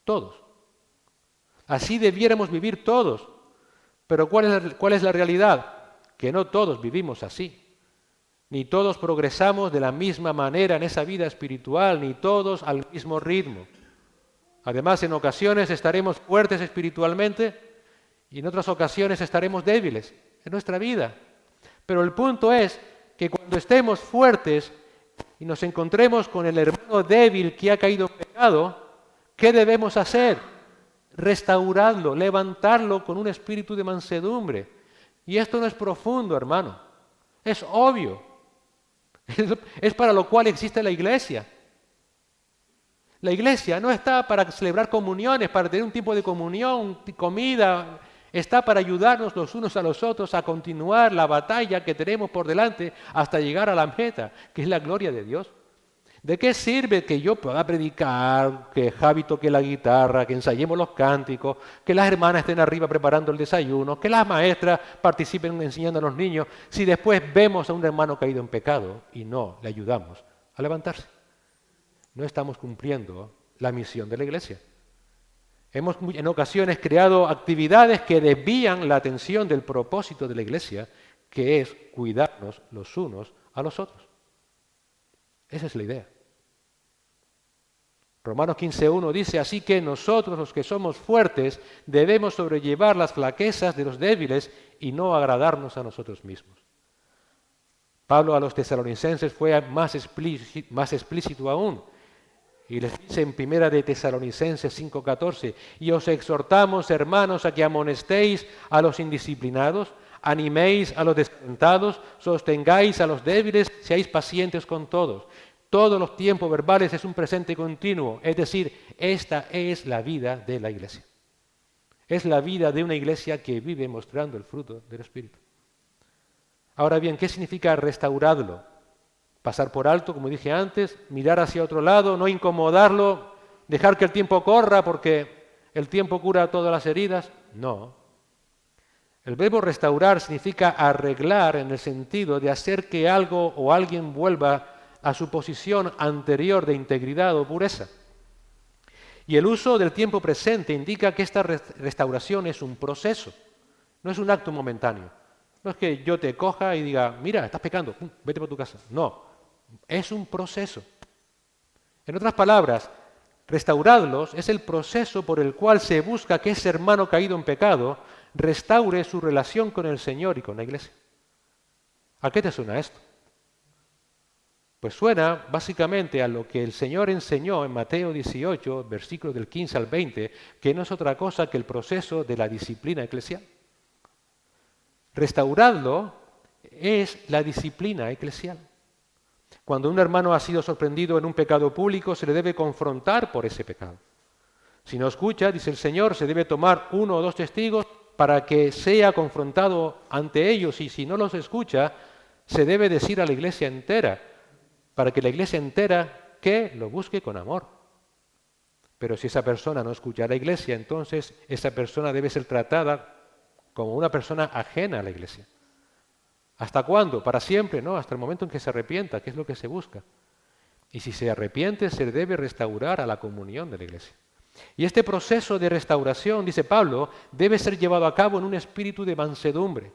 Todos. Así debiéramos vivir todos. Pero ¿cuál es la realidad? Que no todos vivimos así. Ni todos progresamos de la misma manera en esa vida espiritual, ni todos al mismo ritmo. Además, en ocasiones estaremos fuertes espiritualmente y en otras ocasiones estaremos débiles en nuestra vida. Pero el punto es que cuando estemos fuertes y nos encontremos con el hermano débil que ha caído en pecado, ¿qué debemos hacer? Restaurarlo, levantarlo con un espíritu de mansedumbre. Y esto no es profundo, hermano. Es obvio. Es para lo cual existe la iglesia. La iglesia no está para celebrar comuniones, para tener un tipo de comunión, comida. Está para ayudarnos los unos a los otros a continuar la batalla que tenemos por delante hasta llegar a la meta, que es la gloria de Dios. ¿De qué sirve que yo pueda predicar, que Javi toque la guitarra, que ensayemos los cánticos, que las hermanas estén arriba preparando el desayuno, que las maestras participen enseñando a los niños, si después vemos a un hermano caído en pecado y no le ayudamos a levantarse? No estamos cumpliendo la misión de la iglesia. Hemos en ocasiones creado actividades que desvían la atención del propósito de la iglesia, que es cuidarnos los unos a los otros. Esa es la idea. Romanos 15:1 dice, así que nosotros los que somos fuertes debemos sobrellevar las flaquezas de los débiles y no agradarnos a nosotros mismos. Pablo a los tesalonicenses fue más explícito aún. Y les dice en 1 de Tesalonicenses 5:14, y os exhortamos, hermanos, a que amonestéis a los indisciplinados, animéis a los desalentados, sostengáis a los débiles, seáis pacientes con todos. Todos los tiempos verbales es un presente continuo, es decir, esta es la vida de la iglesia. Es la vida de una iglesia que vive mostrando el fruto del Espíritu. Ahora bien, ¿qué significa restaurarlo? Pasar por alto, como dije antes, mirar hacia otro lado, no incomodarlo, dejar que el tiempo corra porque el tiempo cura todas las heridas. No. El verbo restaurar significa arreglar en el sentido de hacer que algo o alguien vuelva a su posición anterior de integridad o pureza. Y el uso del tiempo presente indica que esta restauración es un proceso, no es un acto momentáneo. No es que yo te coja y diga, mira, estás pecando, vete por tu casa. No. Es un proceso. En otras palabras, restaurarlos es el proceso por el cual se busca que ese hermano caído en pecado restaure su relación con el Señor y con la iglesia. ¿A qué te suena esto? Pues suena básicamente a lo que el Señor enseñó en Mateo 18, versículos del 15 al 20, que no es otra cosa que el proceso de la disciplina eclesial. Restaurarlo es la disciplina eclesial. Cuando un hermano ha sido sorprendido en un pecado público, se le debe confrontar por ese pecado. Si no escucha, dice el Señor, se debe tomar 1 o 2 testigos para que sea confrontado ante ellos, y si no los escucha, se debe decir a la iglesia entera, para que la iglesia entera que lo busque con amor. Pero si esa persona no escucha a la iglesia, entonces esa persona debe ser tratada como una persona ajena a la iglesia. ¿Hasta cuándo? Para siempre, ¿no? Hasta el momento en que se arrepienta, que es lo que se busca. Y si se arrepiente, se debe restaurar a la comunión de la iglesia. Y este proceso de restauración, dice Pablo, debe ser llevado a cabo en un espíritu de mansedumbre.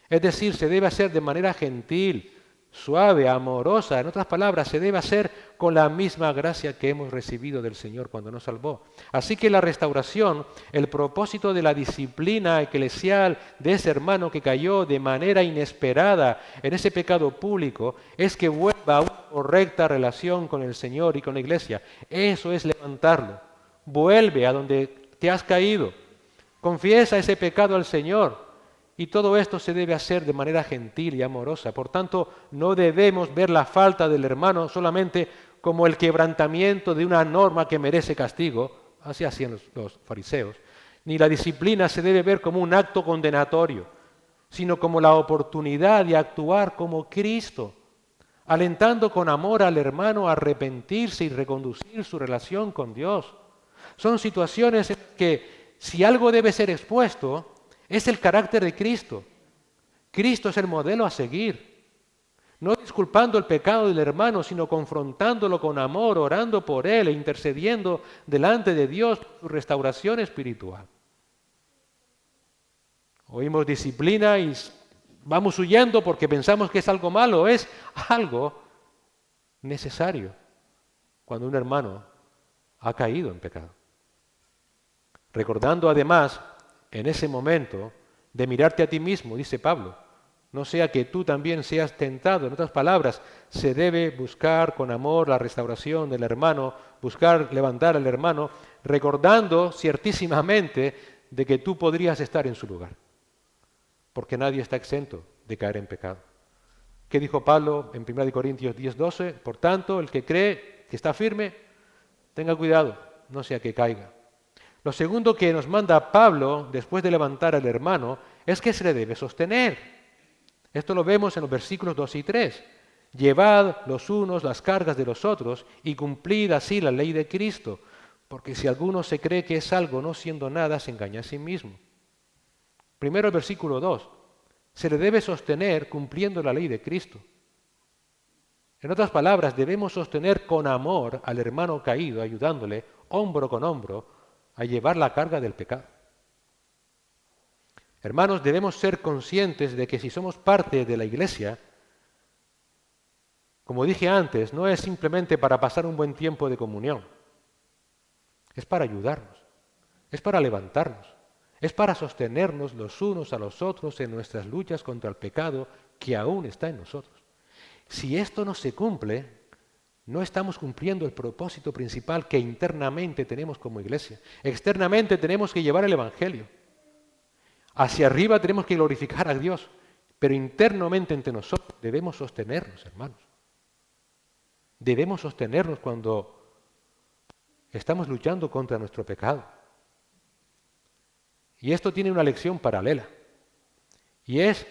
Es decir, se debe hacer de manera gentil, suave, amorosa. En otras palabras, se debe hacer con la misma gracia que hemos recibido del Señor cuando nos salvó. Así que la restauración, el propósito de la disciplina eclesial de ese hermano que cayó de manera inesperada en ese pecado público, es que vuelva a una correcta relación con el Señor y con la iglesia. Eso es levantarlo. Vuelve a donde te has caído. Confiesa ese pecado al Señor. Y todo esto se debe hacer de manera gentil y amorosa. Por tanto, no debemos ver la falta del hermano solamente como el quebrantamiento de una norma que merece castigo, así hacían los fariseos, ni la disciplina se debe ver como un acto condenatorio, sino como la oportunidad de actuar como Cristo, alentando con amor al hermano a arrepentirse y reconducir su relación con Dios. Son situaciones en las que si algo debe ser expuesto, es el carácter de Cristo. Cristo es el modelo a seguir. No disculpando el pecado del hermano, sino confrontándolo con amor, orando por él e intercediendo delante de Dios por su restauración espiritual. Oímos disciplina y vamos huyendo porque pensamos que es algo malo. Es algo necesario cuando un hermano ha caído en pecado. Recordando además en ese momento de mirarte a ti mismo, dice Pablo, no sea que tú también seas tentado. En otras palabras, se debe buscar con amor la restauración del hermano, buscar levantar al hermano, recordando ciertísimamente de que tú podrías estar en su lugar, porque nadie está exento de caer en pecado. ¿Qué dijo Pablo en 1 Corintios 10:12? Por tanto, el que cree que está firme, tenga cuidado, no sea que caiga. Lo segundo que nos manda Pablo, después de levantar al hermano, es que se le debe sostener. Esto lo vemos en los versículos 2 y 3. Llevad los unos las cargas de los otros y cumplid así la ley de Cristo, porque si alguno se cree que es algo no siendo nada, se engaña a sí mismo. Primero el versículo 2. Se le debe sostener cumpliendo la ley de Cristo. En otras palabras, debemos sostener con amor al hermano caído, ayudándole hombro con hombro a llevar la carga del pecado. Hermanos, debemos ser conscientes de que si somos parte de la iglesia, como dije antes, no es simplemente para pasar un buen tiempo de comunión, es para ayudarnos, es para levantarnos, es para sostenernos los unos a los otros en nuestras luchas contra el pecado que aún está en nosotros. Si esto no se cumple, no estamos cumpliendo el propósito principal que internamente tenemos como iglesia. Externamente tenemos que llevar el Evangelio. Hacia arriba tenemos que glorificar a Dios, pero internamente entre nosotros debemos sostenernos, hermanos. Debemos sostenernos cuando estamos luchando contra nuestro pecado. Y esto tiene una lección paralela, y es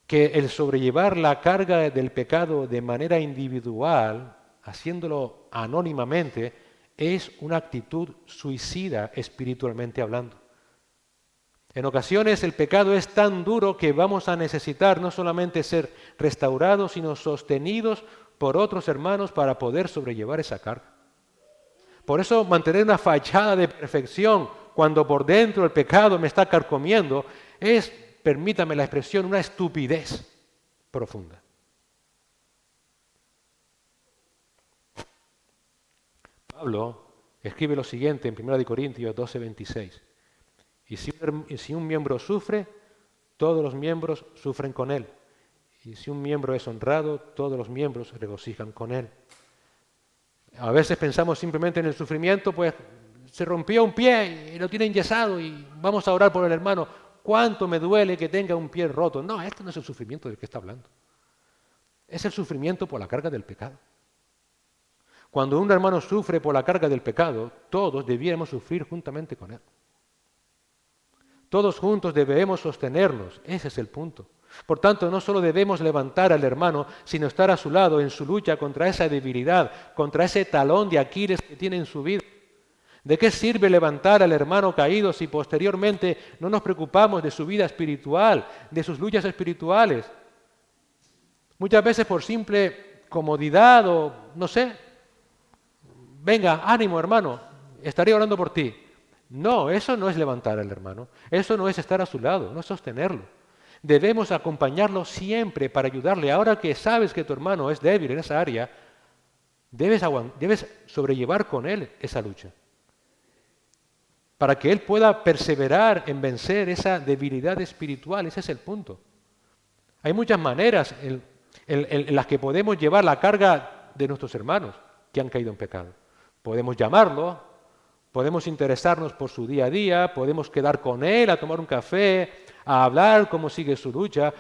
que el sobrellevar la carga del pecado de manera individual, haciéndolo anónimamente, es una actitud suicida espiritualmente hablando. En ocasiones el pecado es tan duro que vamos a necesitar no solamente ser restaurados, sino sostenidos por otros hermanos para poder sobrellevar esa carga. Por eso mantener una fachada de perfección cuando por dentro el pecado me está carcomiendo es, permítame la expresión, una estupidez profunda. Pablo escribe lo siguiente en 1 Corintios 12:26. Y si un miembro sufre, todos los miembros sufren con él. Y si un miembro es honrado, todos los miembros se regocijan con él. A veces pensamos simplemente en el sufrimiento, pues se rompió un pie y lo tiene enyesado y vamos a orar por el hermano. ¿Cuánto me duele que tenga un pie roto? No, esto no es el sufrimiento del que está hablando. Es el sufrimiento por la carga del pecado. Cuando un hermano sufre por la carga del pecado, todos debiéramos sufrir juntamente con él. Todos juntos debemos sostenernos, ese es el punto. Por tanto, no solo debemos levantar al hermano, sino estar a su lado en su lucha contra esa debilidad, contra ese talón de Aquiles que tiene en su vida. ¿De qué sirve levantar al hermano caído si posteriormente no nos preocupamos de su vida espiritual, de sus luchas espirituales? Muchas veces por simple comodidad o no sé, venga, ánimo hermano, estaré orando por ti. No, eso no es levantar al hermano, eso no es estar a su lado, no es sostenerlo. Debemos acompañarlo siempre para ayudarle. Ahora que sabes que tu hermano es débil en esa área, debes sobrellevar con él esa lucha, para que él pueda perseverar en vencer esa debilidad espiritual. Ese es el punto. Hay muchas maneras en las que podemos llevar la carga de nuestros hermanos que han caído en pecado. Podemos llamarlo, podemos interesarnos por su día a día, podemos quedar con él a tomar un café, a hablar cómo sigue su lucha,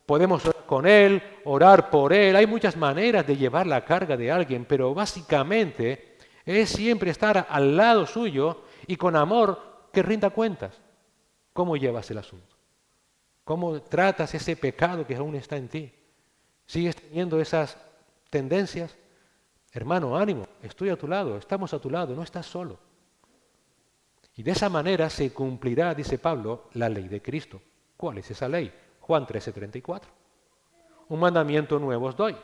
podemos orar con él, orar por él. Hay muchas maneras de llevar la carga de alguien, pero básicamente es siempre estar al lado suyo y con amor que rinda cuentas. ¿Cómo llevas el asunto? ¿Cómo tratas ese pecado que aún está en ti? ¿Sigues teniendo esas tendencias? Hermano, ánimo, estoy a tu lado, estamos a tu lado, no estás solo. Y de esa manera se cumplirá, dice Pablo, la ley de Cristo. ¿Cuál es esa ley? Juan 13:34. Un mandamiento nuevo os doy,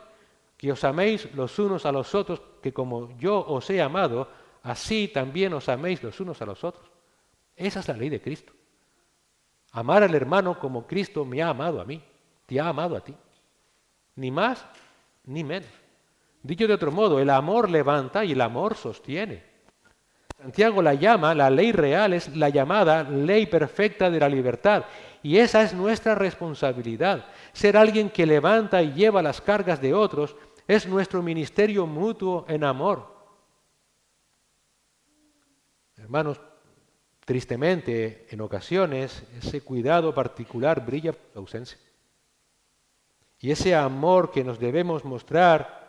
que os améis los unos a los otros, que como yo os he amado, así también os améis los unos a los otros. Esa es la ley de Cristo. Amar al hermano como Cristo me ha amado a mí, te ha amado a ti. Ni más ni menos. Dicho de otro modo, el amor levanta y el amor sostiene. Santiago la llama, la ley real es la llamada ley perfecta de la libertad. Y esa es nuestra responsabilidad. Ser alguien que levanta y lleva las cargas de otros es nuestro ministerio mutuo en amor. Hermanos, tristemente, en ocasiones, ese cuidado particular brilla por su ausencia. Y ese amor que nos debemos mostrar,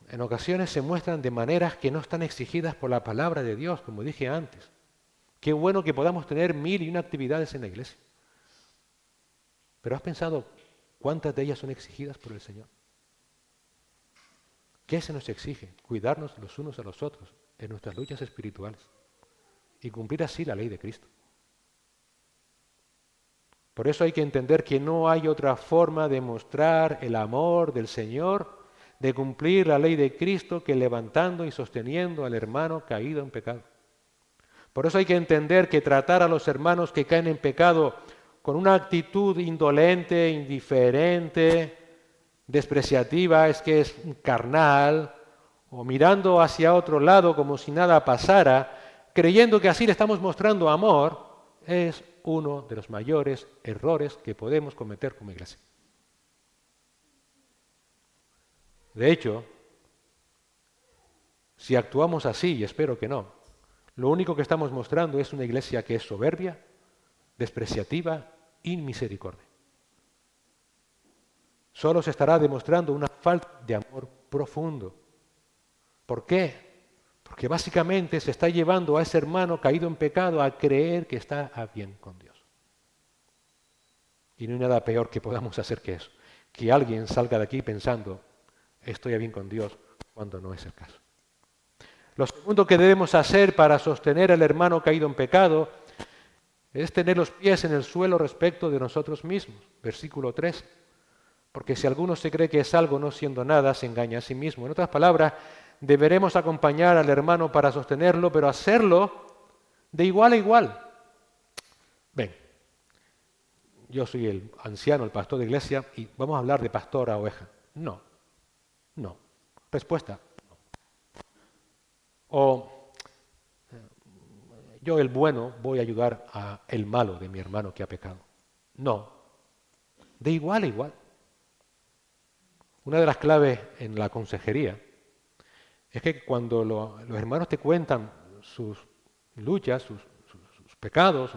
en ocasiones se muestran de maneras que no están exigidas por la palabra de Dios, como dije antes. Qué bueno que podamos tener 1001 actividades en la iglesia. Pero ¿has pensado cuántas de ellas son exigidas por el Señor? ¿Qué se nos exige? Cuidarnos los unos a los otros en nuestras luchas espirituales y cumplir así la ley de Cristo. Por eso hay que entender que no hay otra forma de mostrar el amor del Señor, de cumplir la ley de Cristo, que levantando y sosteniendo al hermano caído en pecado. Por eso hay que entender que tratar a los hermanos que caen en pecado con una actitud indolente, indiferente, despreciativa, es que es carnal, o mirando hacia otro lado como si nada pasara, creyendo que así le estamos mostrando amor, es uno de los mayores errores que podemos cometer como iglesia. De hecho, si actuamos así, y espero que no, lo único que estamos mostrando es una iglesia que es soberbia, despreciativa, inmisericordia. Solo se estará demostrando una falta de amor profundo. ¿Por qué? Porque básicamente se está llevando a ese hermano caído en pecado a creer que está a bien con Dios. Y no hay nada peor que podamos hacer que eso, que alguien salga de aquí pensando, estoy a bien con Dios, cuando no es el caso. Lo segundo que debemos hacer para sostener al hermano caído en pecado es tener los pies en el suelo respecto de nosotros mismos. Versículo 3. Porque si alguno se cree que es algo no siendo nada, se engaña a sí mismo. En otras palabras, deberemos acompañar al hermano para sostenerlo, pero hacerlo de igual a igual. Ven, yo soy el anciano, el pastor de iglesia, y vamos a hablar de pastor a oveja. No. Respuesta, no. O yo el bueno voy a ayudar a el malo de mi hermano que ha pecado. No. De igual a igual. Una de las claves en la consejería es que cuando los hermanos te cuentan sus luchas, sus pecados,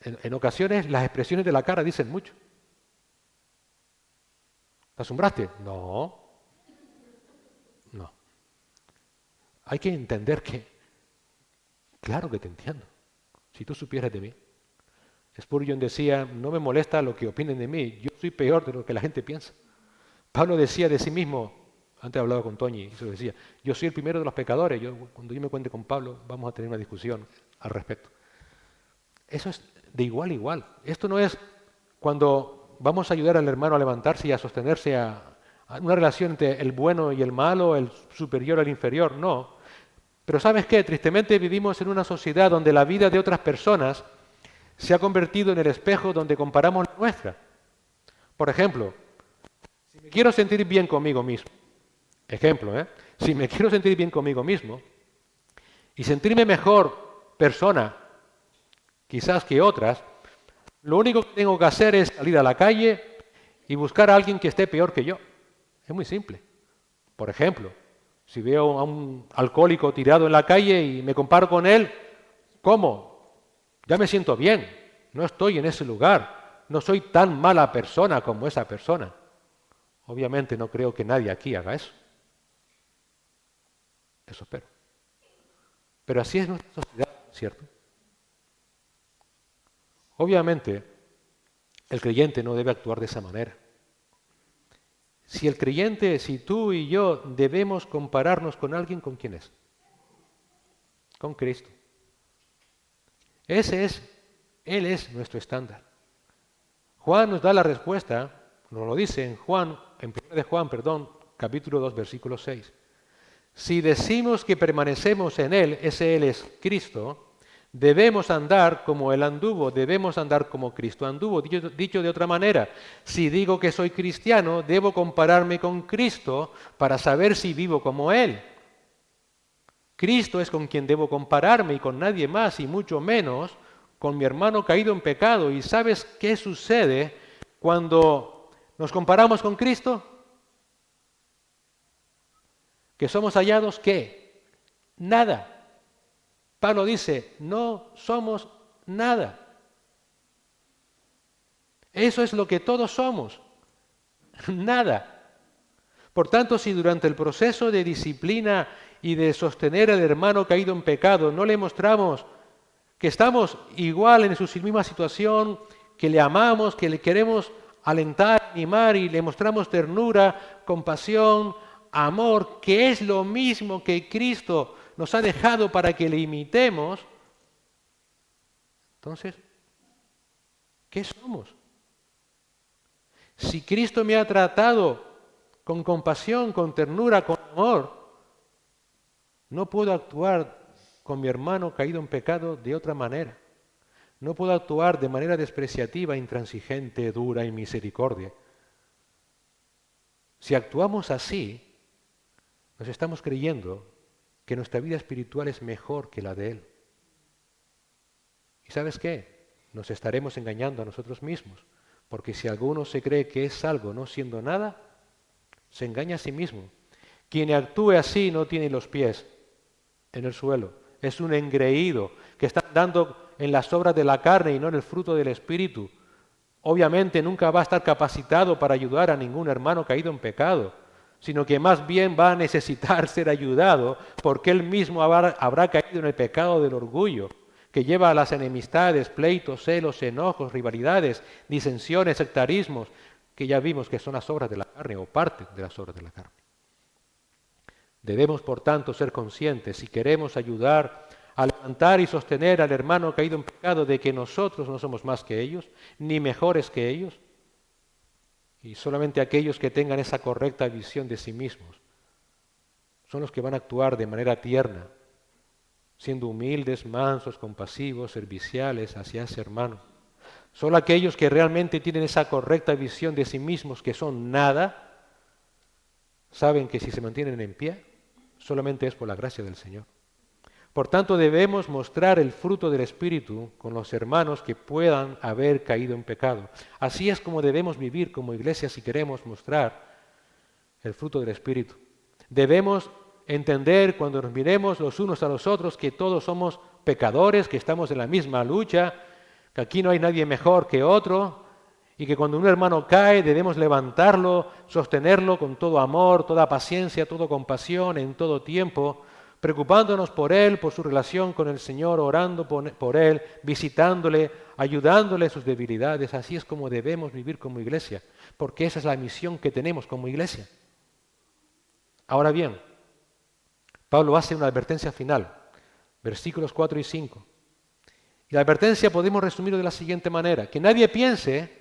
en ocasiones las expresiones de la cara dicen mucho. ¿Te asombraste? No, no. Hay que entender que, claro que te entiendo, si tú supieras de mí. Spurgeon decía, no me molesta lo que opinen de mí, yo soy peor de lo que la gente piensa. Pablo decía de sí mismo, antes hablaba con Toñi, y se lo decía, yo soy el primero de los pecadores, cuando yo me cuente con Pablo vamos a tener una discusión al respecto. Eso es de igual a igual. Esto no es cuando vamos a ayudar al hermano a levantarse y a sostenerse a una relación entre el bueno y el malo, el superior al inferior, no. Pero ¿sabes qué? Tristemente vivimos en una sociedad donde la vida de otras personas se ha convertido en el espejo donde comparamos la nuestra. Por ejemplo, si me quiero sentir bien conmigo mismo, si me quiero sentir bien conmigo mismo y sentirme mejor persona quizás que otras, lo único que tengo que hacer es salir a la calle y buscar a alguien que esté peor que yo. Es muy simple. Por ejemplo, si veo a un alcohólico tirado en la calle y me comparo con él, ¿cómo? Ya me siento bien, no estoy en ese lugar, no soy tan mala persona como esa persona. Obviamente no creo que nadie aquí haga eso. Eso espero. Pero así es nuestra sociedad, ¿cierto? Obviamente, el creyente no debe actuar de esa manera. Si el creyente, si tú y yo debemos compararnos con alguien, ¿con quién es? Con Cristo. Él es nuestro estándar. Juan nos da la respuesta, nos lo dice en 1 de Juan, capítulo 2, versículo 6. Si decimos que permanecemos en Él, ese Él es Cristo, debemos andar como Él anduvo, debemos andar como Cristo anduvo. Dicho de otra manera, si digo que soy cristiano, debo compararme con Cristo para saber si vivo como Él. Cristo es con quien debo compararme y con nadie más, y mucho menos con mi hermano caído en pecado. ¿Y sabes qué sucede cuando nos comparamos con Cristo? Que somos hallados, ¿qué? Nada. Pablo dice, no somos nada. Eso es lo que todos somos, nada. Por tanto, si durante el proceso de disciplina y de sostener al hermano caído en pecado no le mostramos que estamos igual en su misma situación, que le amamos, que le queremos alentar, animar y le mostramos ternura, compasión, amor, que es lo mismo que Cristo nos ha dejado para que le imitemos, entonces, ¿qué somos? Si Cristo me ha tratado con compasión, con ternura, con amor, no puedo actuar con mi hermano caído en pecado de otra manera. No puedo actuar de manera despreciativa, intransigente, dura y misericordia. Si actuamos así, nos estamos creyendo que nuestra vida espiritual es mejor que la de Él. ¿Y sabes qué? Nos estaremos engañando a nosotros mismos, porque si alguno se cree que es algo no siendo nada, se engaña a sí mismo. Quien actúe así no tiene los pies en el suelo, es un engreído que está andando en las obras de la carne y no en el fruto del Espíritu. Obviamente nunca va a estar capacitado para ayudar a ningún hermano caído en pecado, sino que más bien va a necesitar ser ayudado porque él mismo habrá caído en el pecado del orgullo, que lleva a las enemistades, pleitos, celos, enojos, rivalidades, disensiones, sectarismos, que ya vimos que son las obras de la carne o parte de las obras de la carne. Debemos, por tanto, ser conscientes, si queremos ayudar a levantar y sostener al hermano caído en pecado, de que nosotros no somos más que ellos, ni mejores que ellos, y solamente aquellos que tengan esa correcta visión de sí mismos son los que van a actuar de manera tierna, siendo humildes, mansos, compasivos, serviciales hacia ese hermano. Solo aquellos que realmente tienen esa correcta visión de sí mismos, que son nada, saben que si se mantienen en pie, solamente es por la gracia del Señor. Por tanto, debemos mostrar el fruto del Espíritu con los hermanos que puedan haber caído en pecado. Así es como debemos vivir como iglesia si queremos mostrar el fruto del Espíritu. Debemos entender cuando nos miremos los unos a los otros que todos somos pecadores, que estamos en la misma lucha, que aquí no hay nadie mejor que otro, y que cuando un hermano cae debemos levantarlo, sostenerlo con todo amor, toda paciencia, toda compasión, en todo tiempo, preocupándonos por él, por su relación con el Señor, orando por él, visitándole, ayudándole en sus debilidades. Así es como debemos vivir como iglesia, porque esa es la misión que tenemos como iglesia. Ahora bien, Pablo hace una advertencia final, versículos 4 y 5. Y la advertencia podemos resumirlo de la siguiente manera: que nadie piense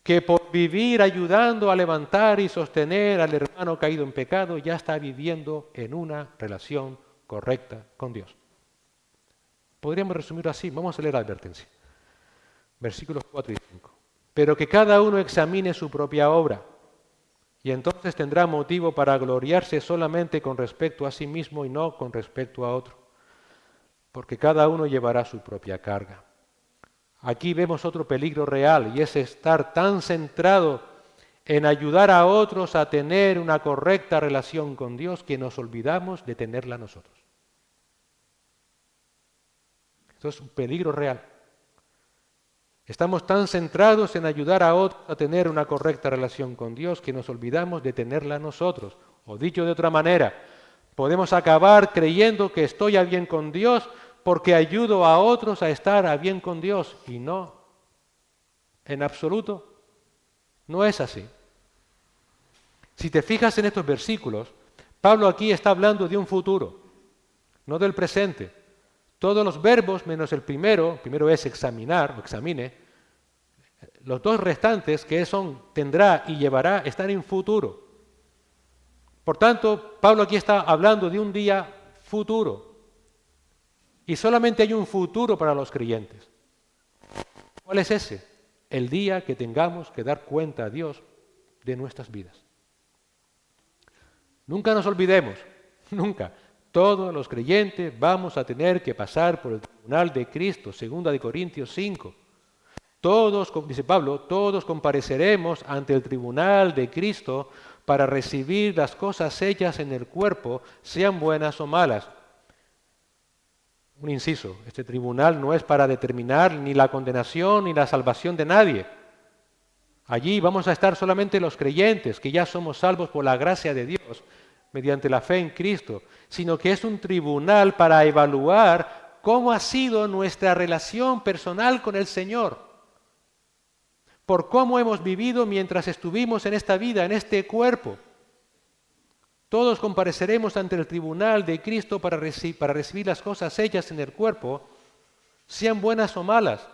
que por vivir ayudando a levantar y sostener al hermano caído en pecado ya está viviendo en una relación correcta con Dios. Podríamos resumirlo así. Vamos a leer la advertencia. Versículos 4 y 5. Pero que cada uno examine su propia obra, y entonces tendrá motivo para gloriarse solamente con respecto a sí mismo y no con respecto a otro, porque cada uno llevará su propia carga. Aquí vemos otro peligro real, y es estar tan centrado en ayudar a otros a tener una correcta relación con Dios que nos olvidamos de tenerla nosotros. Esto es un peligro real. Estamos tan centrados en ayudar a otros a tener una correcta relación con Dios que nos olvidamos de tenerla nosotros. O dicho de otra manera, podemos acabar creyendo que estoy a bien con Dios porque ayudo a otros a estar a bien con Dios. Y no, en absoluto, no es así. Si te fijas en estos versículos, Pablo aquí está hablando de un futuro, no del presente. Todos los verbos, menos el primero es examinar o examine, los dos restantes, que son tendrá y llevará, están en futuro. Por tanto, Pablo aquí está hablando de un día futuro. Y solamente hay un futuro para los creyentes. ¿Cuál es ese? El día que tengamos que dar cuenta a Dios de nuestras vidas. Nunca nos olvidemos, nunca. Todos los creyentes vamos a tener que pasar por el tribunal de Cristo, 2 Corintios 5. Todos, dice Pablo, todos compareceremos ante el tribunal de Cristo para recibir las cosas hechas en el cuerpo, sean buenas o malas. Un inciso, este tribunal no es para determinar ni la condenación ni la salvación de nadie. Allí vamos a estar solamente los creyentes, que ya somos salvos por la gracia de Dios, mediante la fe en Cristo, sino que es un tribunal para evaluar cómo ha sido nuestra relación personal con el Señor, por cómo hemos vivido mientras estuvimos en esta vida, en este cuerpo. Todos compareceremos ante el tribunal de Cristo para recibir las cosas hechas en el cuerpo, sean buenas o malas.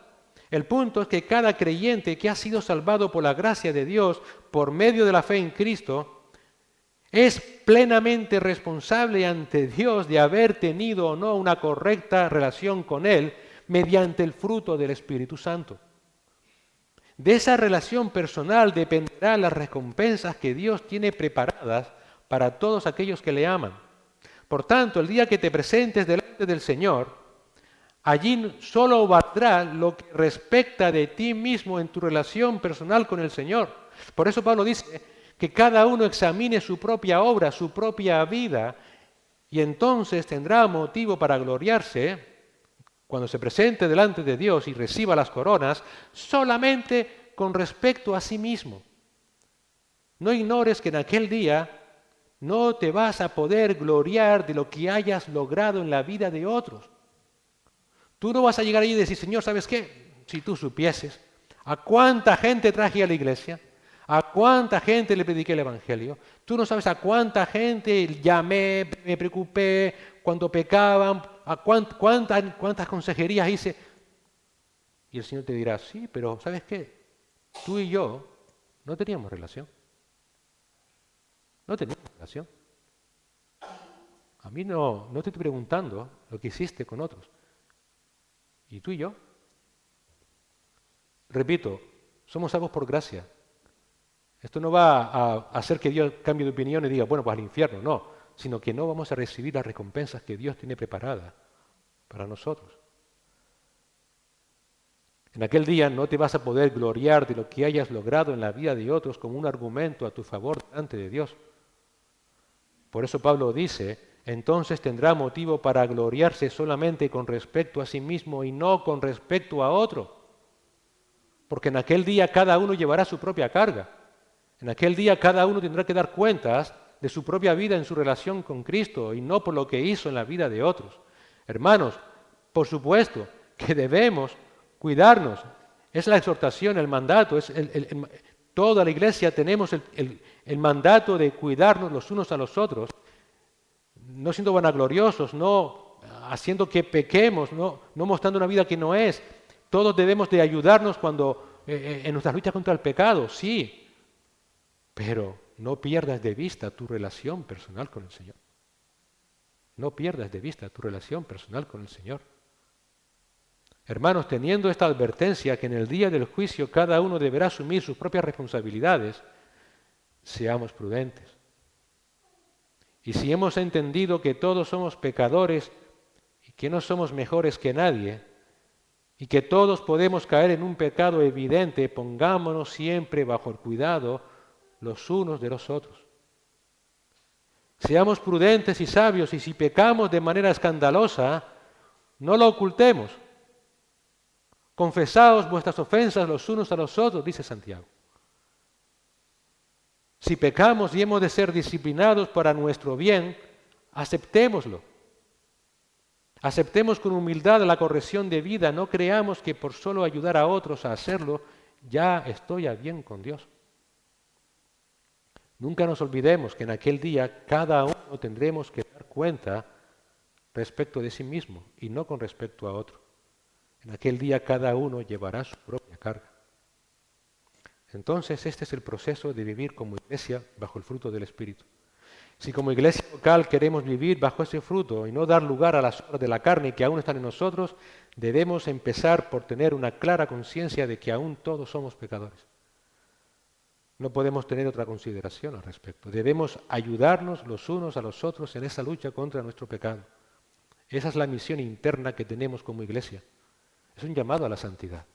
El punto es que cada creyente que ha sido salvado por la gracia de Dios, por medio de la fe en Cristo, es plenamente responsable ante Dios de haber tenido o no una correcta relación con Él mediante el fruto del Espíritu Santo. De esa relación personal dependerán las recompensas que Dios tiene preparadas para todos aquellos que le aman. Por tanto, el día que te presentes delante del Señor, allí solo valdrá lo que respecta de ti mismo en tu relación personal con el Señor. Por eso Pablo dice que cada uno examine su propia obra, su propia vida, y entonces tendrá motivo para gloriarse cuando se presente delante de Dios y reciba las coronas, solamente con respecto a sí mismo. No ignores que en aquel día no te vas a poder gloriar de lo que hayas logrado en la vida de otros. Tú no vas a llegar allí y decir, Señor, ¿sabes qué? Si tú supieses a cuánta gente traje a la iglesia, a cuánta gente le prediqué el Evangelio, tú no sabes a cuánta gente llamé, me preocupé cuando pecaban, a cuántas consejerías hice. Y el Señor te dirá, sí, pero ¿sabes qué? Tú y yo no teníamos relación. No teníamos relación. A mí no te estoy preguntando lo que hiciste con otros. ¿Y tú y yo? Repito, somos salvos por gracia. Esto no va a hacer que Dios cambie de opinión y diga, bueno, pues al infierno. No. sino que no vamos a recibir las recompensas que Dios tiene preparadas para nosotros. En aquel día no te vas a poder gloriar de lo que hayas logrado en la vida de otros como un argumento a tu favor delante de Dios. Por eso Pablo dice, entonces tendrá motivo para gloriarse solamente con respecto a sí mismo y no con respecto a otro. Porque en aquel día cada uno llevará su propia carga. En aquel día cada uno tendrá que dar cuentas de su propia vida en su relación con Cristo y no por lo que hizo en la vida de otros. Hermanos, por supuesto que debemos cuidarnos. Es la exhortación, el mandato, toda la iglesia tenemos el mandato de cuidarnos los unos a los otros, no siendo vanagloriosos, no haciendo que pequemos, no mostrando una vida que no es. Todos debemos de ayudarnos cuando en nuestras luchas contra el pecado, sí, pero no pierdas de vista tu relación personal con el Señor. No pierdas de vista tu relación personal con el Señor. Hermanos, teniendo esta advertencia que en el día del juicio cada uno deberá asumir sus propias responsabilidades, seamos prudentes. Y si hemos entendido que todos somos pecadores y que no somos mejores que nadie, y que todos podemos caer en un pecado evidente, pongámonos siempre bajo el cuidado los unos de los otros. Seamos prudentes y sabios, y si pecamos de manera escandalosa, no lo ocultemos. Confesaos vuestras ofensas los unos a los otros, dice Santiago. Si pecamos y hemos de ser disciplinados para nuestro bien, aceptémoslo. Aceptemos con humildad la corrección de vida, no creamos que por solo ayudar a otros a hacerlo, ya estoy a bien con Dios. Nunca nos olvidemos que en aquel día cada uno tendremos que dar cuenta respecto de sí mismo y no con respecto a otro. En aquel día cada uno llevará su propia carga. Entonces este es el proceso de vivir como iglesia bajo el fruto del Espíritu. Si como iglesia local queremos vivir bajo ese fruto y no dar lugar a las obras de la carne que aún están en nosotros, debemos empezar por tener una clara conciencia de que aún todos somos pecadores. No podemos tener otra consideración al respecto. Debemos ayudarnos los unos a los otros en esa lucha contra nuestro pecado. Esa es la misión interna que tenemos como iglesia. Es un llamado a la santidad.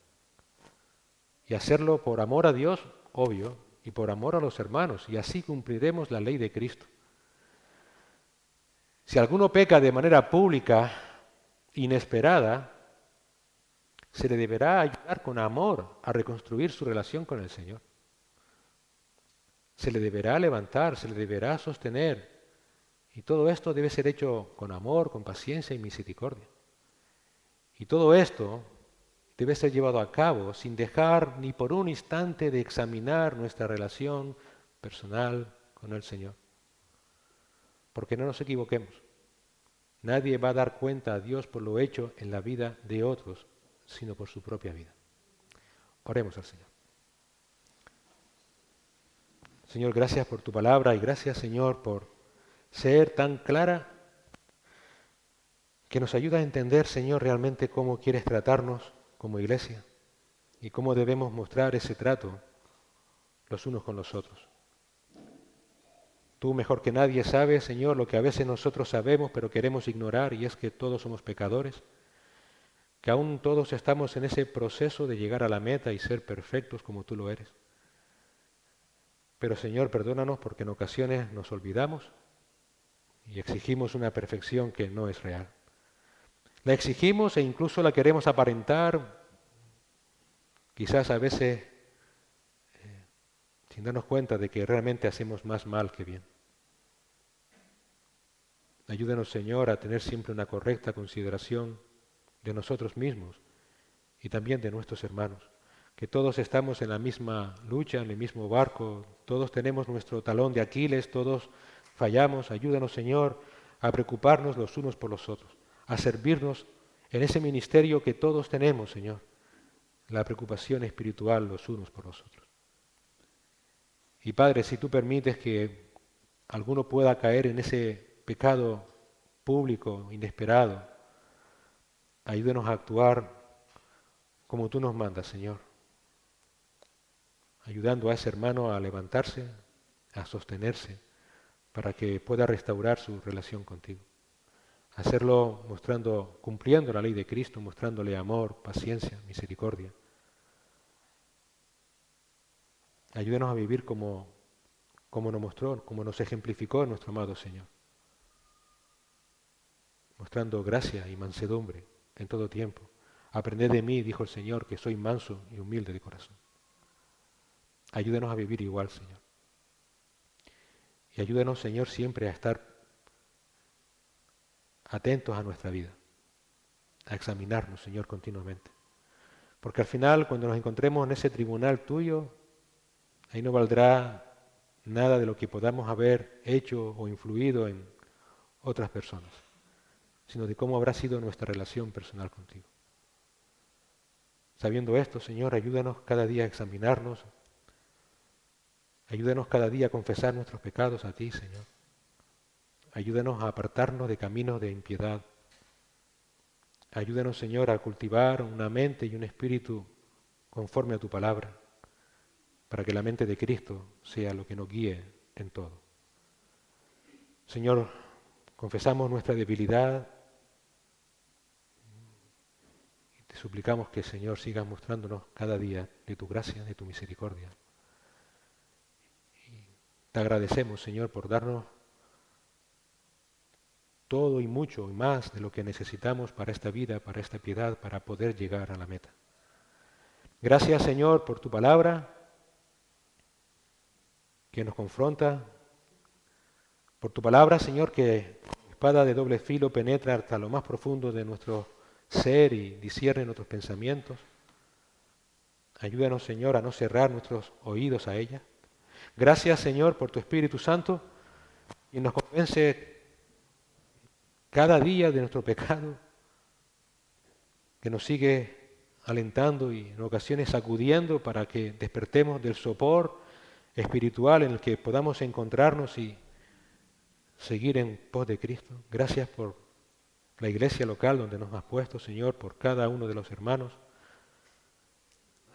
Y hacerlo por amor a Dios, obvio, y por amor a los hermanos, y así cumpliremos la ley de Cristo. Si alguno peca de manera pública, inesperada, se le deberá ayudar con amor a reconstruir su relación con el Señor. Se le deberá levantar, se le deberá sostener. Y todo esto debe ser hecho con amor, con paciencia y misericordia. Y todo esto debe ser llevado a cabo sin dejar ni por un instante de examinar nuestra relación personal con el Señor. Porque no nos equivoquemos. Nadie va a dar cuenta a Dios por lo hecho en la vida de otros, sino por su propia vida. Oremos al Señor. Señor, gracias por tu palabra y gracias, Señor, por ser tan clara que nos ayuda a entender, Señor, realmente cómo quieres tratarnos como iglesia y cómo debemos mostrar ese trato los unos con los otros. Tú mejor que nadie sabes, Señor, lo que a veces nosotros sabemos pero queremos ignorar, y es que todos somos pecadores, que aún todos estamos en ese proceso de llegar a la meta y ser perfectos como tú lo eres. Pero Señor, perdónanos porque en ocasiones nos olvidamos y exigimos una perfección que no es real. La exigimos e incluso la queremos aparentar, quizás a veces sin darnos cuenta de que realmente hacemos más mal que bien. Ayúdanos, Señor, a tener siempre una correcta consideración de nosotros mismos y también de nuestros hermanos, que todos estamos en la misma lucha, en el mismo barco, todos tenemos nuestro talón de Aquiles, todos fallamos. Ayúdanos, Señor, a preocuparnos los unos por los otros, a servirnos en ese ministerio que todos tenemos, Señor, la preocupación espiritual los unos por los otros. Y Padre, si tú permites que alguno pueda caer en ese pecado público, inesperado, ayúdanos a actuar como tú nos mandas, Señor, ayudando a ese hermano a levantarse, a sostenerse, para que pueda restaurar su relación contigo. Hacerlo cumpliendo la ley de Cristo, mostrándole amor, paciencia, misericordia. Ayúdanos a vivir como nos mostró, como nos ejemplificó nuestro amado Señor, mostrando gracia y mansedumbre en todo tiempo. Aprended de mí, dijo el Señor, que soy manso y humilde de corazón. Ayúdanos a vivir igual, Señor. Y ayúdanos, Señor, siempre a estar atentos a nuestra vida, a examinarnos, Señor, continuamente. Porque al final, cuando nos encontremos en ese tribunal tuyo, ahí no valdrá nada de lo que podamos haber hecho o influido en otras personas, sino de cómo habrá sido nuestra relación personal contigo. Sabiendo esto, Señor, ayúdanos cada día a examinarnos, ayúdanos cada día a confesar nuestros pecados a ti, Señor. Ayúdanos a apartarnos de caminos de impiedad. Ayúdanos, Señor, a cultivar una mente y un espíritu conforme a tu palabra, para que la mente de Cristo sea lo que nos guíe en todo. Señor, confesamos nuestra debilidad y te suplicamos que, Señor, sigas mostrándonos cada día de tu gracia, de tu misericordia. Y te agradecemos, Señor, por darnos todo y mucho y más de lo que necesitamos para esta vida, para esta piedad, para poder llegar a la meta. Gracias, Señor, por tu palabra que nos confronta, por tu palabra, Señor, que como espada de doble filo penetra hasta lo más profundo de nuestro ser y discierne nuestros pensamientos. Ayúdanos, Señor, a no cerrar nuestros oídos a ella. Gracias, Señor, por tu Espíritu Santo, y nos convence cada día de nuestro pecado, que nos sigue alentando y en ocasiones sacudiendo para que despertemos del sopor espiritual en el que podamos encontrarnos y seguir en pos de Cristo. Gracias por la iglesia local donde nos has puesto, Señor, por cada uno de los hermanos.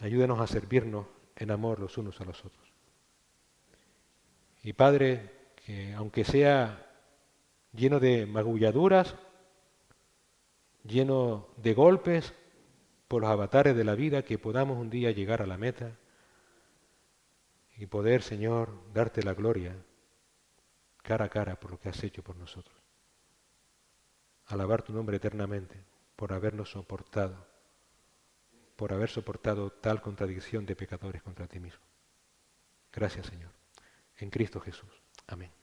Ayúdanos a servirnos en amor los unos a los otros. Y Padre, que aunque sea lleno de magulladuras, lleno de golpes por los avatares de la vida, que podamos un día llegar a la meta y poder, Señor, darte la gloria cara a cara por lo que has hecho por nosotros. Alabar tu nombre eternamente por habernos soportado, por haber soportado tal contradicción de pecadores contra ti mismo. Gracias, Señor. En Cristo Jesús. Amén.